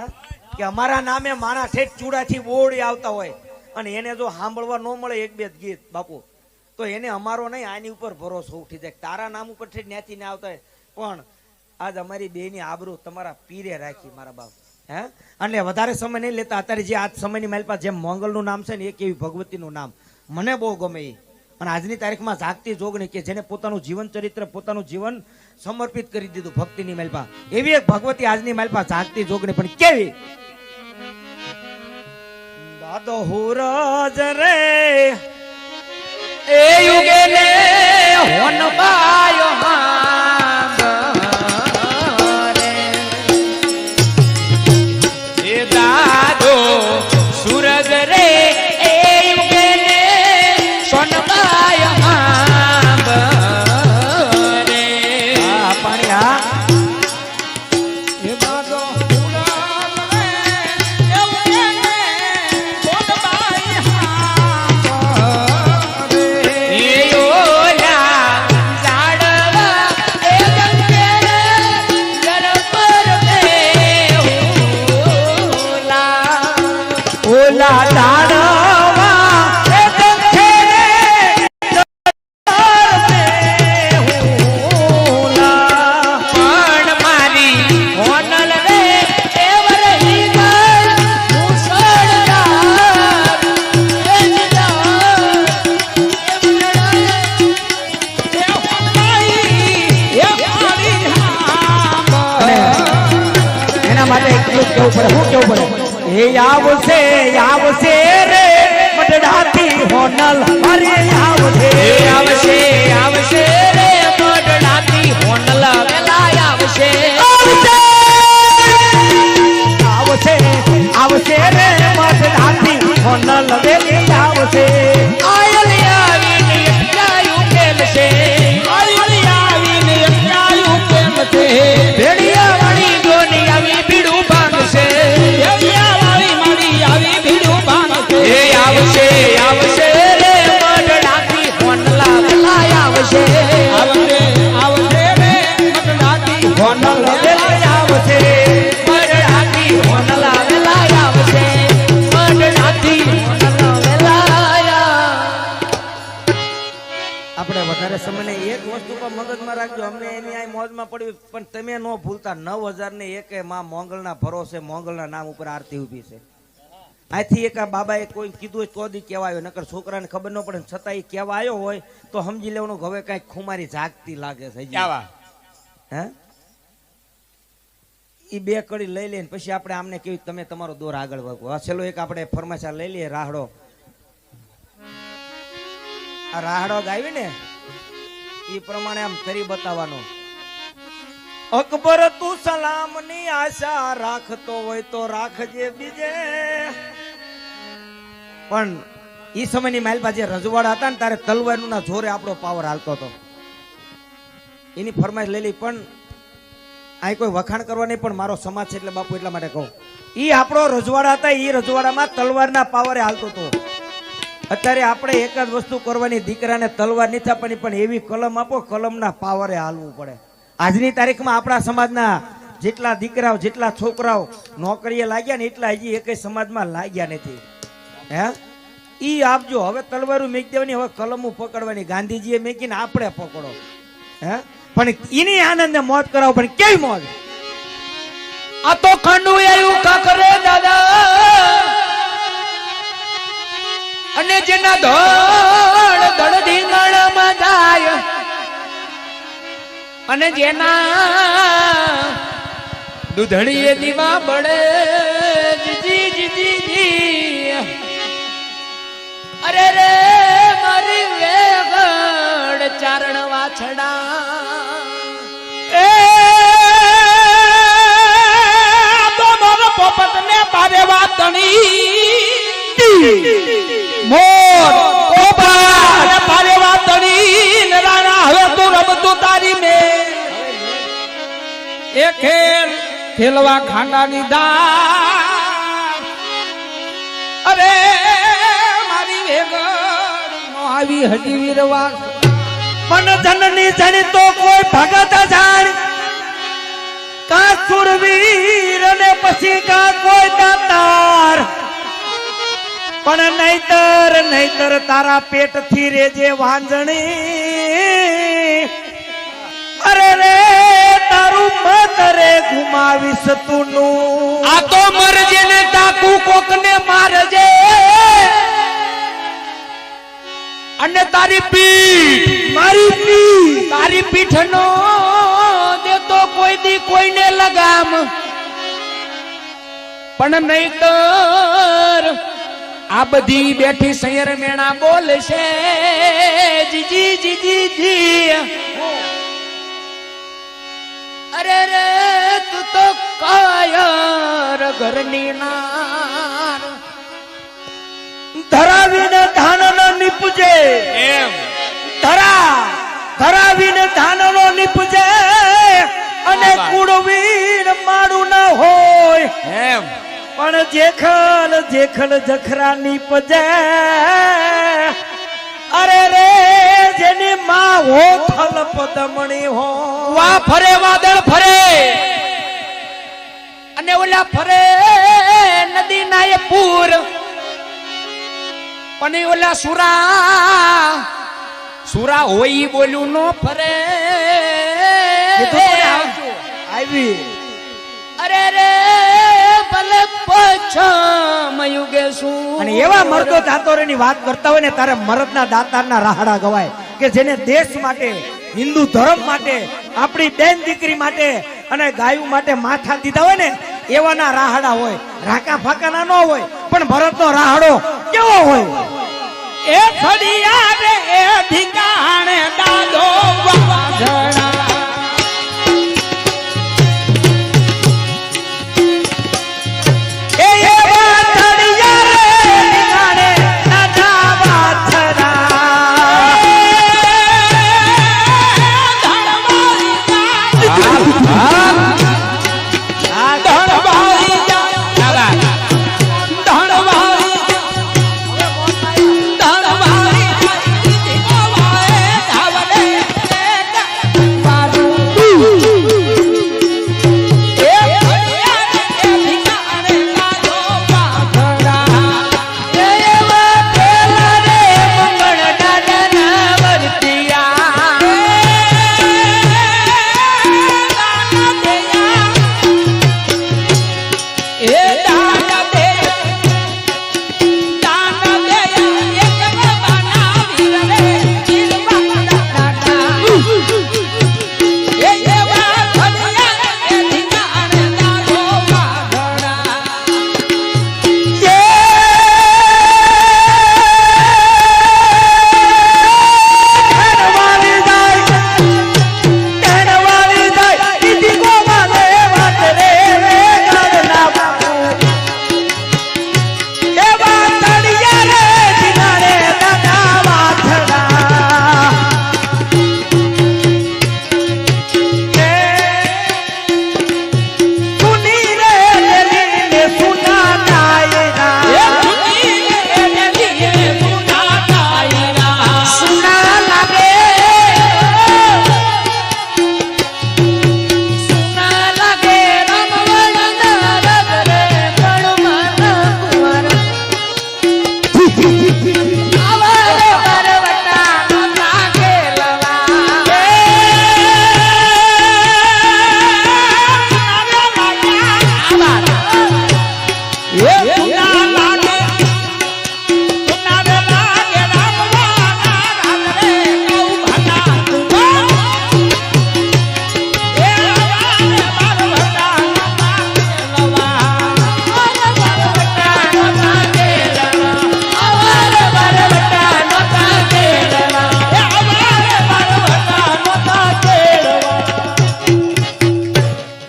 કે અમારા નામે માણા ઠેઠ ચૂડાથી બોડી આવતા હોય અને એને જો સાંભળવા ન મળે એક બે ગીત બાપુ તો એને અમારો નહીં આની ઉપર ભરોસો ઉઠી જાય તારા નામ ઉપર ઠેઠ ન્યાથી ને આવતા હોય પણ આજ અમારી બેની આબરૂ તમારા પીરે રાખી મારા બાપ હે એટલે વધારે સમય નહીં લેતા અત્યારે જે આજ સમયની મારી પાસે જેમ મોંગલનું નામ છે ને એક એવી ભગવતીનું નામ મને બહુ ગમે એ અને આજની તારીખમાં જાગતી જોગણી કે જેને પોતાનું જીવન ચરિત્ર પોતાનું જીવન સમર્પિત કરી દીધું ભક્તિની મારી પાસે એવી એક ભગવતી આજની મારી પાસે જાગતી જોગણી પણ કેવી દાદો હુરજ રે એ યુગે ને હોન બાયો દાદો સૂરજ રે એ યુગે ને સોનબાય રે આ પાણી આ એ દાદો સૂરજ રે એ યુગે ને સોનબાય રે એ ઓલા ઝાડવા એ ગંગે રે ગરપર રે ઓલા ડાળવા એ દંખે રે પણ મારી હોનલ રે એ વરહી ગળ મુસળધાર એ એના માટે એટલું કેવું પડે શું કેવું પડે એ આવશે આવશે રે મઢડાથી હોનલ અરે આવશે આવશે આવશે રે મોઢડાથી હોનલ વેલા આવશે આવશે આવશે રે મઢડાથી હોનલ વેલી આવશે આયલી આવીને એકલાયું ખેલશે આયલી આવીને એકલાયું ખેલશે ભેડિયા વાળી ગોની એક વસ્તુ પર મગજમાં રાખજો, અમને એની આ મોજમાં પડી, પણ તમે ન ભૂલતા 9000 ને એકે માં મોંગલના ભરોસે મોંગલના નામ ઉપર આરતી ઊભી છે. આથી એક આ બાબાએ કોઈ કીધું હોય તો દી કહેવાયો, નકર છોકરાને ખબર ન પડે, છતાં એ કહેવા આવ્યો હોય તો સમજી લેવાનું કે હવે કઈક ખુમારી જાગતી લાગે છે. હે ઈ બે કડી લઈ લઈને પછી આપણે આમને કેવી તમે તમારો દોર આગળ વધો. આ છેલ્લો એક આપણે ફરમાશા લઈ લઈએ, રાહડો. આ રાહડો ગાવી ને ઈ પ્રમાણે આમ કરી બતાવવાનો. અકબર તું સલામની આશા રાખતો હોય તો રાખજે બીજે. પણ ઈ સમયની માલપા જે રજવાડા હતા ને તારે તલવારનું ના જોરે આપણો પાવર હાલતો હતો. એની ફરમાઈશ લઈ લઈ. પણ આ કોઈ વખાણ કરવા નહીં, પણ મારો સમાજ છે એટલે બાપુ એટલા માટે કહું, ઈ આપણો રજવાડા હતા, ઈ રજવાડામાં તલવારના પાવરે હાલતો હતો. અત્યારે આપણે એક જ વસ્તુ કરવાની, દીકરાને તલવાર નથી આપવાની, પણ એવી કલમ આપો કલમના પાવરે હાલવું પડે. આજની તારીખમાં આપણા સમાજના જેટલા દીકરાઓ જેટલા છોકરાઓ નોકરીએ લાગ્યા ને એટલા હજી એક સમાજમાં લાગ્યા નથી. હે ઈ આપજો. હવે તલવારું મેકી દેવાની, હવે કલમું પકડવાની. ગાંધીજીએ મેકીને આપણે પકડો. હે પણ એની આનંદ મોજ કરાવો, પણ કેવી મોજ. આ તો ખાંડુ આવ્યું કાકરે દાદા, અને જેના ધડ ધડ ઢીંગણમાં જાય, અને જેના દૂધડીએ દીવા બળે. જીજી જીજી જી, અરે રે મારી વેગડ ચારણ વાછડા. એ તો મારો પોપટ ને બારે વાતણી મોર પોપટ બારે વાતણી નરાણા. હવે તું રમતું તારી મે એ ખેલ ખેલવા ખાંડાની દા. અરે મારી વેગડ નો આવી હજી વીરવા. પણ જનની જણી તો કોઈ ભગત જાણ, કા સુરવીર અને પછી કા કોઈ દાતાર. પણ નહીતર તારા પેટ થી રેજે વાંજણી. અરે રે તારું મત રે ઘુમાવીશ તું. આ તો મરજે ને તાકુ કોક ને મારજે, અને તારી પીઠ મારી પી તારી પીઠ નો દેતો કોઈ દી કોઈને લગામ. પણ નહીતર આ બધી બેઠી સૈયર મેણા બોલશે. જીજી જીજી જી, અરે રે તું તો કાયર ઘરની નાર. ધરાવીને ધાન ન નીપજે, એમ ધરાવીને ધાન નો નીપજે, અને કુડવીન માડું ન હોય. એમ પણ જેખલ જખરા નીપજે. અરે રે જેની માં હો થલ પદમણી હો. વા ફરે વાદળ ફરે, અને ઓલા ફરે નદી ના એ પૂર. પણ ઓલા સુરા હોય ઈ બોલ્યું નો ફરે. આવી અરે રે ભલે પછમ યુગે શું. અને એવા મર્દો દાતોરેની વાત કરતા હોય ને તારે મરદના દાતારના રાહડા ગવાય, કે જેને દેશ માટે, હિન્દુ ધર્મ માટે, આપણી બેન દીકરી માટે અને ગાયું માટે માથા દીધા હોય ને એવાના રાહડા હોય. રાકા ફાકાના ન હોય, પણ ભરતનો રાહડો કેવો હોય. એ ફડિયા રે એ ઠિકાણે દાદો વાજણા.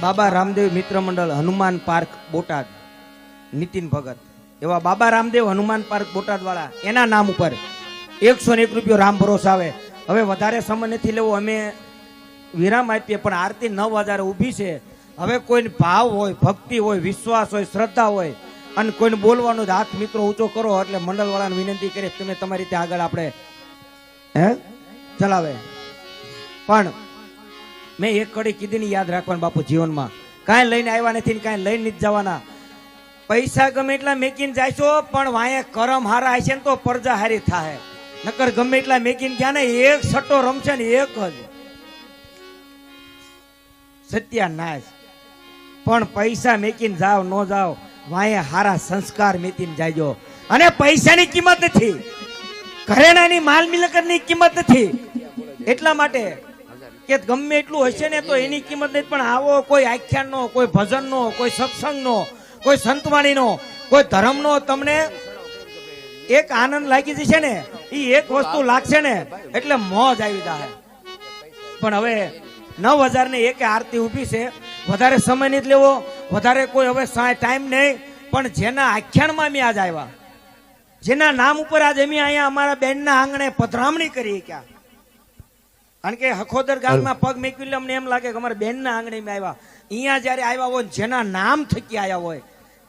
બાબા રામદેવ મિત્ર મંડળ હનુમાન પાર્ક બોટાદ નીતિન ભગત એવા બાબા રામદેવ હનુમાન પાર્ક બોટાદ વાળા એના નામ ઉપર 101 રૂપિયો રામ ભરોસે આવે. હવે વધારે સમય નથી લેવો, અમે વિરામ આપીએ, પણ આરતી 9 ઊભી છે. હવે કોઈને ભાવ હોય, ભક્તિ હોય, વિશ્વાસ હોય, શ્રદ્ધા હોય અને કોઈને બોલવાનો જ હાથ મિત્રો ઊંચો કરો એટલે મંડળ વાળાને વિનંતી કરી તમે તમારી રીતે આગળ આપણે ચલાવે. પણ મેં એક કડી કીધી ને યાદ રાખવાનું બાપુ, જીવનમાં કાંઈ લઈને આવ્યા નથી ને કાંઈ લઈને નથી જવાના. પૈસા ગમે એટલા મેકીને જાયશો પણ વાંયે કરમ હારા હશે ને તો પરજા હારી થાય. નકર ગમે એટલા મેકીને ગયા ને એક સટ્ટો રમશે ને એક જ સત્યાનાશ. પણ પૈસા મેકીને જાવ ન જાવ, વાંયે હારા સંસ્કાર મેકીને જાયજો. અને પૈસાની કિંમત નથી, ઘરેણાની માલ મિલકતની કિંમત નથી. એટલા માટે કે ગમે એટલું હશે ને તો એની કિંમત નથી, પણ આવો કોઈ આખ્યાનનો, કોઈ ભજનનો, કોઈ સત્સંગનો, કોઈ સંતવાણીનો, કોઈ ધર્મનો તમને એક આનંદ લાગી જશે ને, એ એક વસ્તુ લાગશે ને એટલે મોજ આવી જાય. પણ હવે 9,000 ને એક આરતી ઊભી છે, વધારે સમય નથી લેવો, વધારે કોઈ હવે ટાઈમ નહીં. પણ જેના આખ્યાનમાં અમે આજ આવ્યા, જેના નામ ઉપર આજ અમે અહીંયા અમારા બેનના આંગણે પધરામણી કરી ક્યાં, કારણ કે હખોદર ગામમાં પગ મેકવી અમને એમ લાગે કે અમારા બેનના આંગણે આવ્યા. અહીંયા જયારે આવ્યા હોય, જેના નામ થકી આવ્યા હોય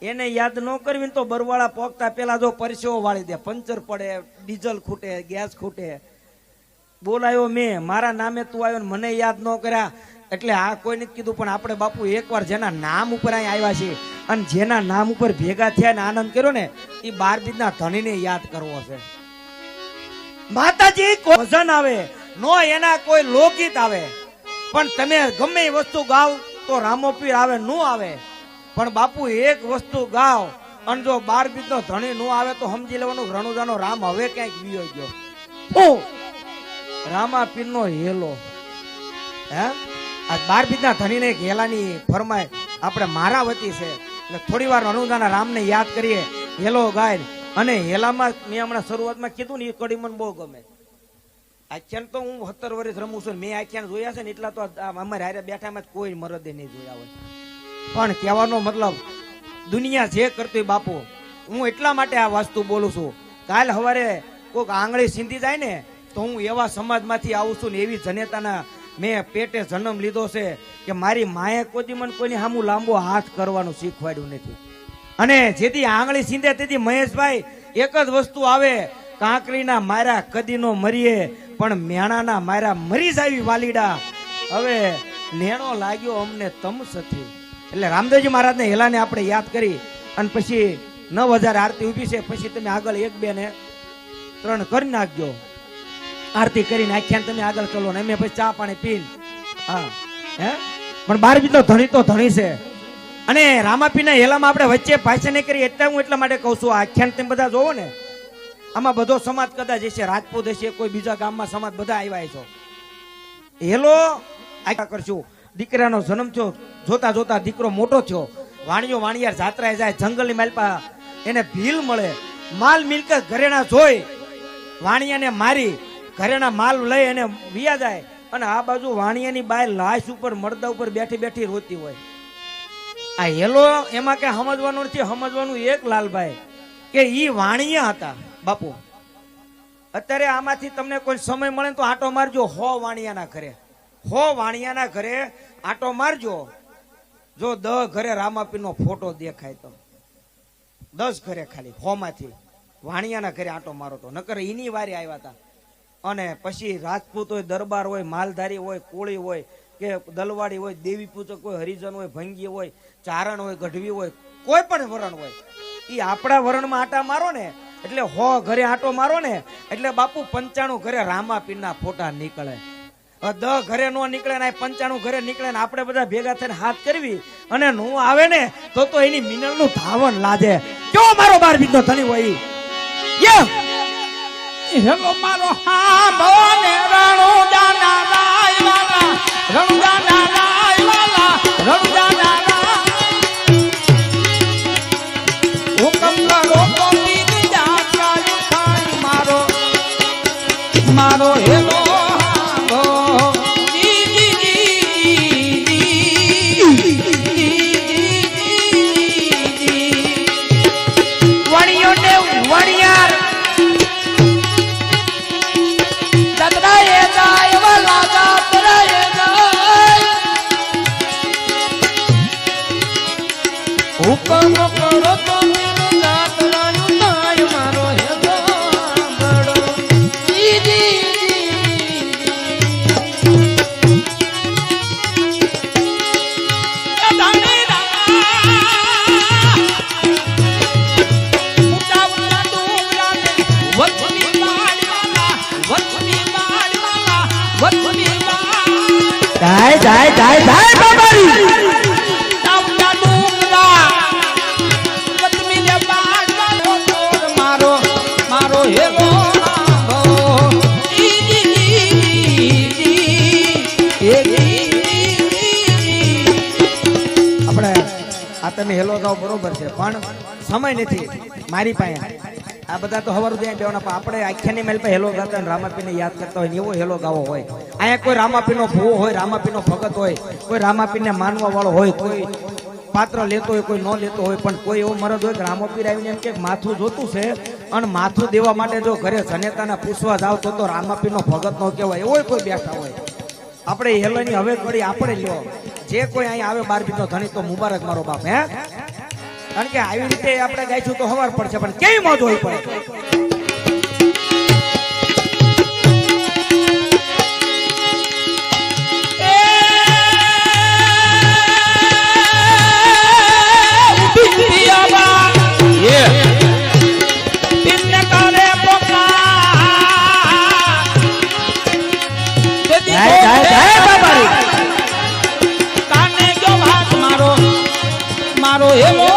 એને યાદ ન કરવી તો બરવાળા પોગતા પેલા જો પરસેવો વાળી દે, પંચર પડે, ડીઝલ ખૂટે, ગેસ ખૂટે. બોલાયો મેં, મારા નામે તું આવ્યો ને મને યાદ ન કર્યા એટલે આ કોઈ નથી કીધું. પણ આપણે બાપુ એકવાર જેના નામ ઉપર અહીં આવ્યા છીએ અને જેના નામ ઉપર ભેગા થયા ને આનંદ કર્યો ને, એ 12 બીજના ધણીને યાદ કરવો છે. માતાજી કોઈ ભજન આવે નો, એના કોઈ લોકગીત આવે, પણ તમે ગમે એ વસ્તુ ગાવ તો રામોપીર આવે નું આવે, પણ બાપુ એક વસ્તુ ગાવ અને જો 12 બીજનો ધણી નું આવે તો સમજી લેવાનું રણુજાનો રામ હવે ક્યાંક વિયો ગયો. રામાપીર નો હેલો આ 12 બીજના ધણીને એક હેલાની ફરમાય આપણે મારા વતી છે એટલે થોડી વાર રણુજાના રામને યાદ કરીએ, હેલો ગાય. અને હેલામાં મેં હમણાં શરૂઆતમાં કીધું ને એ કડી મને બહુ ગમે. આખ્યાન તો હું 17 વર્ષ રમું છું, મેં આખ્યાન જોયા છે ને એટલા તો અમારે હારે બેઠામાં કોઈ મરદે નહીં જોયા હોય. પણ કહેવાનો મતલબ દુનિયા જે કરતી બાપુ, હું એટલા માટે આ વસ્તુ બોલું છું. કાલ સવારે કોઈક આંગળી સીંધી જાય ને તો હું એવા સમાજમાંથી આવું છું ને એવી જનેતાના મેં પેટે જન્મ લીધો છે કે મારી માએ કોઈ મને કોઈની સામું લાંબો હાથ કરવાનું શીખવાડ્યું નથી. અને જેથી આંગળી સીંધે તેથી મહેશભાઈ એક જ વસ્તુ આવે, કાંકરીના મારા કદીનો મરીએ પણ મેણાના મારા મરી જાવી વાલીડા. હવે નેણો લાગ્યો અમને તમસથી. એટલે રામદેવજી મહારાજને હેલાને આપણે યાદ કરી અને પછી 9,000 આરતી ઊભી છે. પછી તમે આગળ 1, 2 ને 3 કરી નાખજો. આરતી કરીને આખ્યાન તમે આગળ ચલો ને અમે પછી ચા પાણી પીને પણ 12 બીજનો ધણી તો ધણી છે. અને રામાપીના હેલામાં આપણે વચ્ચે ભાષા નહીં કરી એટલે હું એટલા માટે કહું છું, આખ્યાન તમે બધા જોવો ને આમાં બધો સમાજ કદાચ હશે, રાજપૂત હશે, કોઈ બીજા ગામમાં સમાજ બધા આવ્યા છો. હેલો આ કરશું. દીકરાનો જન્મ થયો, જોતા જોતા દીકરો મોટો થયો, વાણિયો વાણિયાર જાત્રાએ જાય, જંગલની માલપા એને ભીલ મળે, માલ મિલકત ઘરેણા જોઈ વાણિયાને મારી ઘરેણા માલ લઈ અને વિયા જાય. અને આ બાજુ વાણિયાની બાય લાશ ઉપર મળદા ઉપર બેઠી બેઠી રોતી હોય. આ હેલો એમાં કઈ સમજવાનું નથી, સમજવાનું એક લાલભાઈ કે ઈ વાણિયા હતા બાપુ. અત્યારે આમાંથી તમને કોઈ સમય મળે તો આટો મારજો 100 વાણિયાના ઘરે, 100 વાણિયાના ઘરે આટો મારજો. જો 10 ઘરે રામાપીરનો ફોટો દેખાય તો 10 ઘરે ખાલી 100 માંથી વાણિયાના ઘરે આટો મારો તો, નકર એની વારી આવ્યા હતા. અને પછી રાજપૂત હોય, દરબાર હોય, માલધારી હોય, કોળી હોય કે દલવાડી હોય, દેવી પૂજક હોય, હરિજન હોય, ભંગી હોય, ચારણ હોય, ગઢવી હોય, કોઈ પણ વરણ હોય, એ આપણા વરણમાં આટા મારો ને એટલે 100 ઘરે આટો મારો ને એટલે બાપુ 95 ઘરે રામાપીરના ફોટા નીકળે. 10 ઘરે નો નીકળે ને 95 ઘરે નીકળે ને આપણે બધા ભેગા થઈને હાથ કરવી અને નું આવે ને તો એની મિનલનું ધાવન લાજે. કેવો મારો 12 બીજનો ધણી હોય યે હેલો મારો હા ભવને રણુજાના રાયવાલા રણુજાના રાયવાલા રણુજાના હુકમ કરો તો બીજ જાતા થાય મારો મારો હેલો હુકમ કરો તો જાત રાયું થાય મારો હેલો બડો જાય બાબારી મારો હેલો આપણે આ તમે હેલો ગાવ બરોબર છે પણ સમય નથી મારી પાસે. આ બધા તો હવારું ત્યાં બેવાના પણ આપણે આખ્યાની મેલ પર હેલો ગાતા અને રામાપીને યાદ કરતા હોય ને એવો હેલો ગાવો હોય. અહીંયા કોઈ રામાપીનો ભૂવો હોય, રામાપીનો ભગત હોય, કોઈ રામાપીને માનવા વાળો હોય, કોઈ પાત્ર લેતો હોય, કોઈ ન લેતો હોય, પણ કોઈ એવો મરદ હોય કે રામાપીર આવીને એમ કે માથું જોતું છે અને માથું દેવા માટે જો ઘરે જનેતાને પૂછવા જાવ તો રામાપીરનો ભગત નો કહેવાય એવો કોઈ બેઠા હોય. આપણે હેલોની હવે કરી આપણે લ્યો જે કોઈ અહીંયા આવે 12 બીજનો ધણી તો મુબારક મારો બાપ. હે કારણ કે આવી રીતે આપણે ગાઈશું તો હવાર પડશે પણ કેવી મોજ હોય પડે. મારો હેલો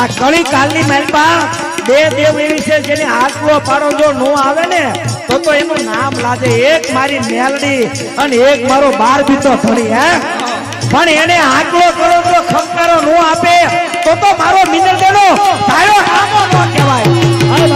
આ કળી કાલની મહેલમાં બે દેવ એવી છે જેને આટલો પાડો જો નો આવે ને તો એનું નામ લાગે. એક મારી મેલડી અને એક મારો 12 બીજો ધણી. હે પણ એને આટલો કરો તો ખંકારો નો આપે તો મારો મિનલ દેનો તારો આમો નો કહેવાય. અરે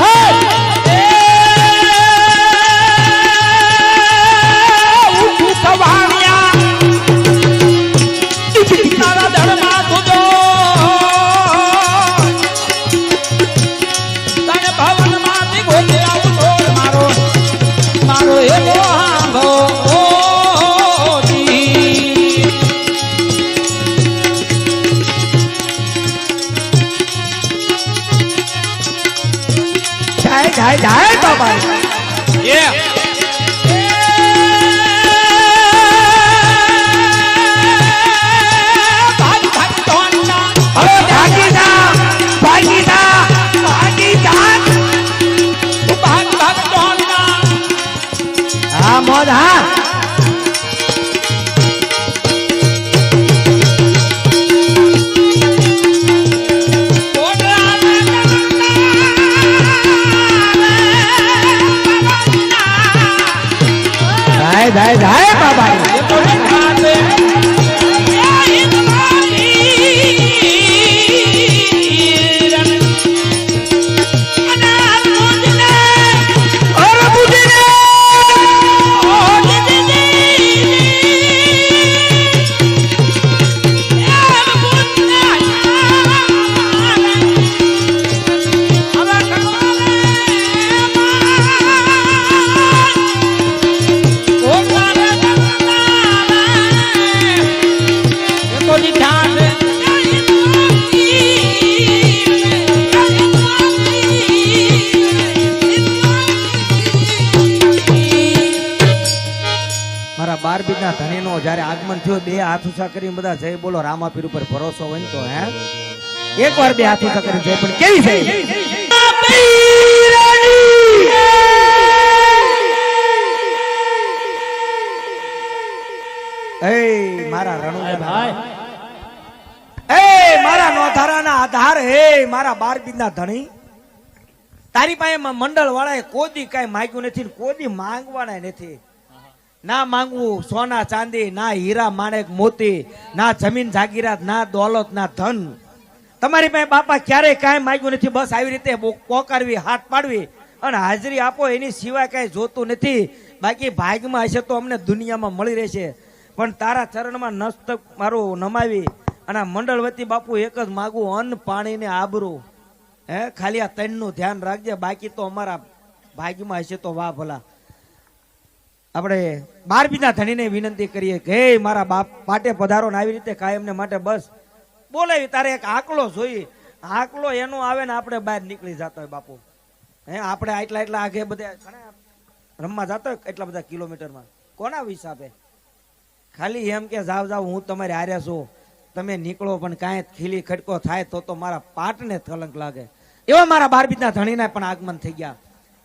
ભાઈ જાય બાબા. હા મોજ હા જાય બાબા. બારબીજના ધણીનો જ્યારે આગમન થયો, બે હાથ ઊંચા કરીને બધા જય બોલો રામાપીર ઉપર ભરોસો હોય ને તો હે એકવાર બે હાથ ઊંચા કરીને જય પણ કેવી છે એ મારા રણુજા ભાઈ, એ મારા નોધારાના આધાર, હે મારા બારબીજના ધણી, તારી પાસે મંડળ વાળાએ કોદી કાંઈ માંગ્યું નથી ને કોદી માંગવાના નથી. ના માંગવું સોના ચાંદી, ના હીરા માણેક મોતી, ના જમીન જાગીરાત, ના દોલત, ના ધન. તમારી પાસે બાપા ક્યારેય કાંઈ માંગ્યું નથી. બસ આવી રીતે પોકારવી, હાથ પાડવી અને હાજરી આપો, એની સિવાય કાંઈ જોતું નથી. બાકી ભાગમાં હશે તો અમને દુનિયામાં મળી રહેશે. પણ તારા ચરણમાં નસ્તક મારું નમાવી અને આ મંડળ વતી બાપુ એક જ માગું, અન્ન પાણી ને આબરૂ. હે ખાલી આ ત્રણનું ધ્યાન રાખજે, બાકી તો અમારા ભાગ્યમાં હશે તો વાહ ભલા. આપણે બારબીજના ધણીને વિનંતી કરીએ કે હે મારા બાપ પાટે પધારો ને આવી રીતે કાયમને માટે બસ બોલાવી. તારે એક આંકલો જોઈએ, આંકલો એનો આવે ને આપણે બહાર નીકળી જતા હોય બાપુ. હે આપણે એટલા આગે બધા ઘણા રમવા જતા હોય એટલા બધા કિલોમીટરમાં કોના હિસાબે? ખાલી એમ કે જાવ હું તમારે હાર્યા છું, તમે નીકળો પણ કાંઈ ખીલી ખડકો થાય તો મારા પાટને કલંક લાગે. એવા મારા બારબીજના ધણીના પણ આગમન થઈ ગયા.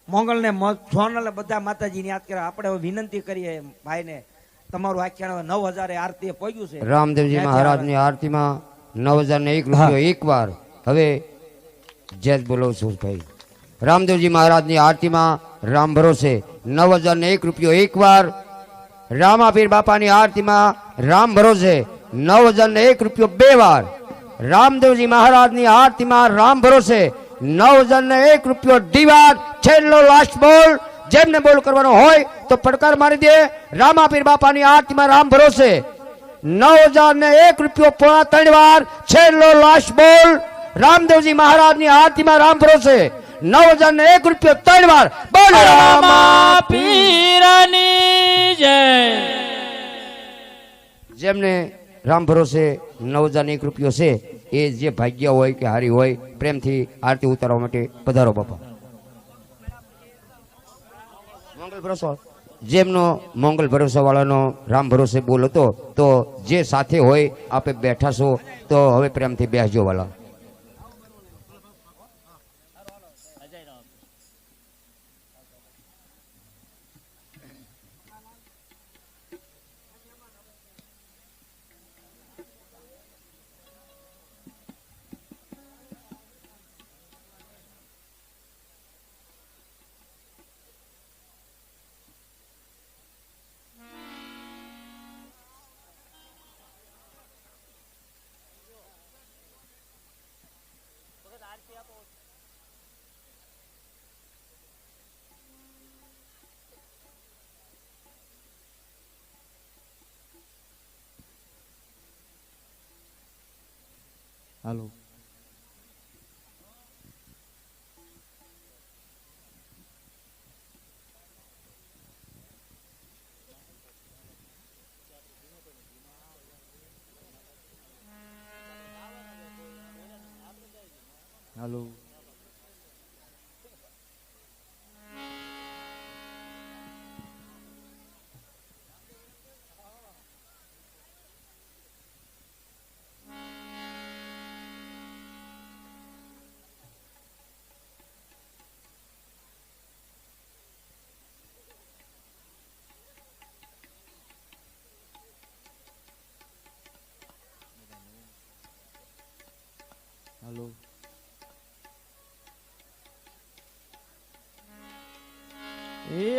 મોંગલને સોનલ બધા માતાજીને યાદ કરે. આપણે વિનંતી કરીએ ભાઈને, તમારું આખ્યાન 9000 આરતી પહોંચ્યું છે. રામદેવજી મહારાજની આરતીમાં 9001 રૂપિયો એકવાર. હવે જય બોલો છું ભાઈ. રામદેવજી મહારાજની આરતીમાં રામ ભરોસે 9001 રૂપિયો એકવાર. રામાપીર બાપાની આરતીમાં રામ ભરોસે 9001 રૂપિયો બે વાર. રામદેવજી મહારાજની આરતીમાં રામ ભરોસે 9001 રૂપિયો ડીવાર. છેલ્લો લાસ્ટ બોલ, જેમને બોલ કરવાનો હોય તો પડકાર મારી દે. રામાપીર બાપાની આરતીમાં રામ ભરોસે 9001 રૂપિયો પોણા 3 વાર. છેલ્લો લાસ્ટ બોલ, રામદેવજી મહારાજની આરતીમાં રામ ભરોસે 9001 રૂપિયો 3 વાર. બોલ રામાપીરની જય. જેમને રામ ભરોસે 9001 રૂપિયો છે એ જે ભાગ્ય હોય કે હારી હોય પ્રેમથી આરતી ઉતારવા માટે પધારો બાપા. મંગલ ભરોસો, જેમનો મંગલ ભરોસા વાળાનો રામ ભરોસે બોલ હતો તો જે સાથે હોય આપે બેઠા છો તો હવે પ્રેમથી બેસજો વાલા. હાલો હાલો હાલો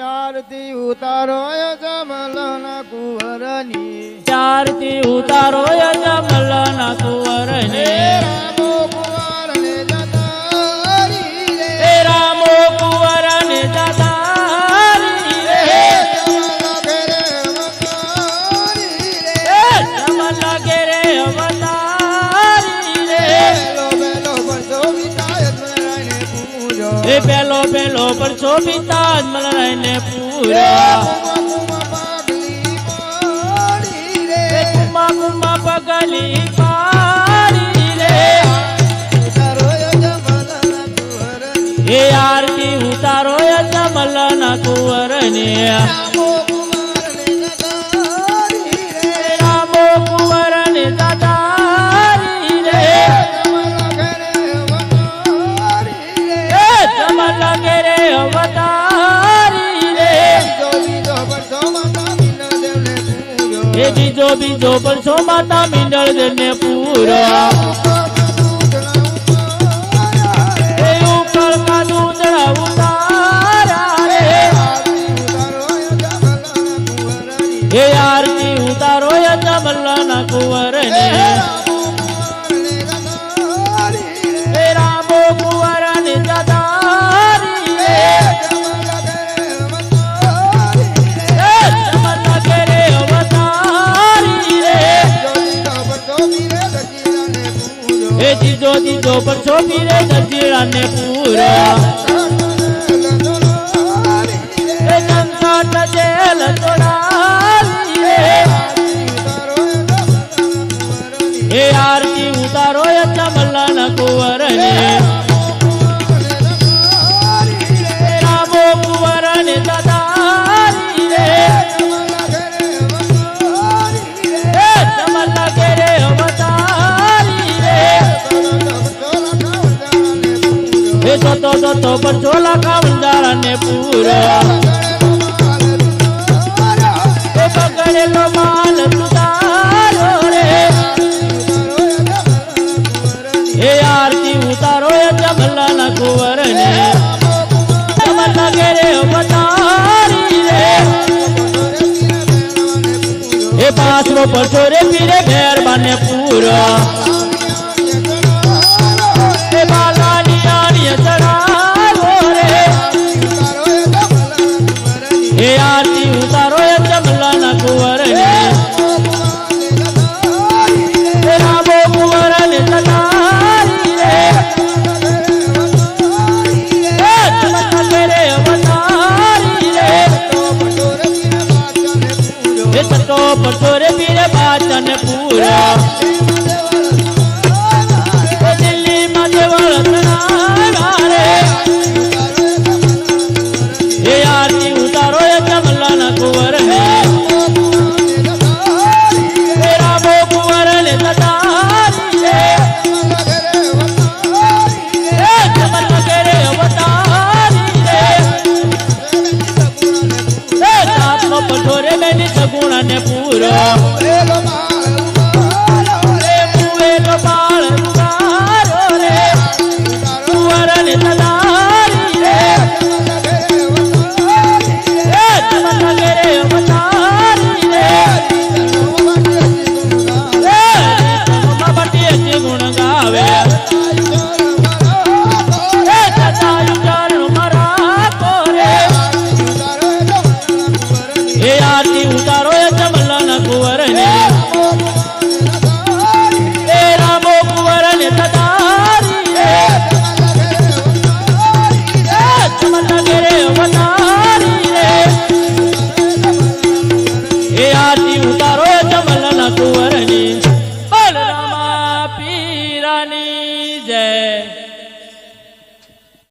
આરતી ઉતારો જમલના કુંવરની, આરતી ઉતારો જમલના કુંવરની. રામો કુંવરને જતારી રે, રામો કુંવરને જતારી રે. જમલા ઘેરે અવતારી રે, જમલા ઘેરે અવતારી રે. બેલો બેલો પર શોભિતા મલરાયને પૂજો, એ પેલો પેલો પર શોભિતા જ મલરાયને પૂર્યા. કુમા કુમા પગલી કુમા કુમા પગલી પાડી રે, પાડી રે. ઉતારો જમલના કુંવરની, એ આરતી ઉતારો જમલના કુંવરને. રામો કુંવરને જતારી એ બીજો બીજો પરસો માતા મીંડળ ને પૂરો એ ઉકળ કા દૂધડા ઉતારા રે એ આરતી ઉતારો જમલના કુંવર ને એ રામો કુંવર ને દાદારી રે જમલના ઘેરે અવતારી રે એ જીજો જીજો પરસો પીરે ગજીડા ને પૂરા એ સંકટ જેલ તોડાલી રે એ આરતી ઉતારો જમલના કુંવર ને એ રામો કુંવર ને દાદારી રે એ જમલના ઘેરે અવતારી રે એ જોતો જોતો પરસો લાખા વંજારા ને પૂરા એ પકડેલો માલ સુધારો રે એ આરતી ઉતારો જમલના કુંવર ને જમલના ઘેરે અવતારી રે એ પાંચમો પરસો રે પીરે મહેરબાને પૂરા એ બાલાની આણીએ ચડાવો રે એ આરતી ઉતારો જમલના કુંવર ને એ રામો કુંવર ને દાદારી રે એ જમલના ઘેરે અવતારી રે એ સતો પરસો રે પીરે બાચન પૂરા એ દિલ્હીમાં દેવળ તણાવ્યા રે એ આરતી ઉતારો જમલના કુંવર ને એ રામો કુંવર ને દાદારી રે એ જમલના ઘેરે અવતારી રે એ સાતમો પરસો રે બેની સગુણા ને પૂરો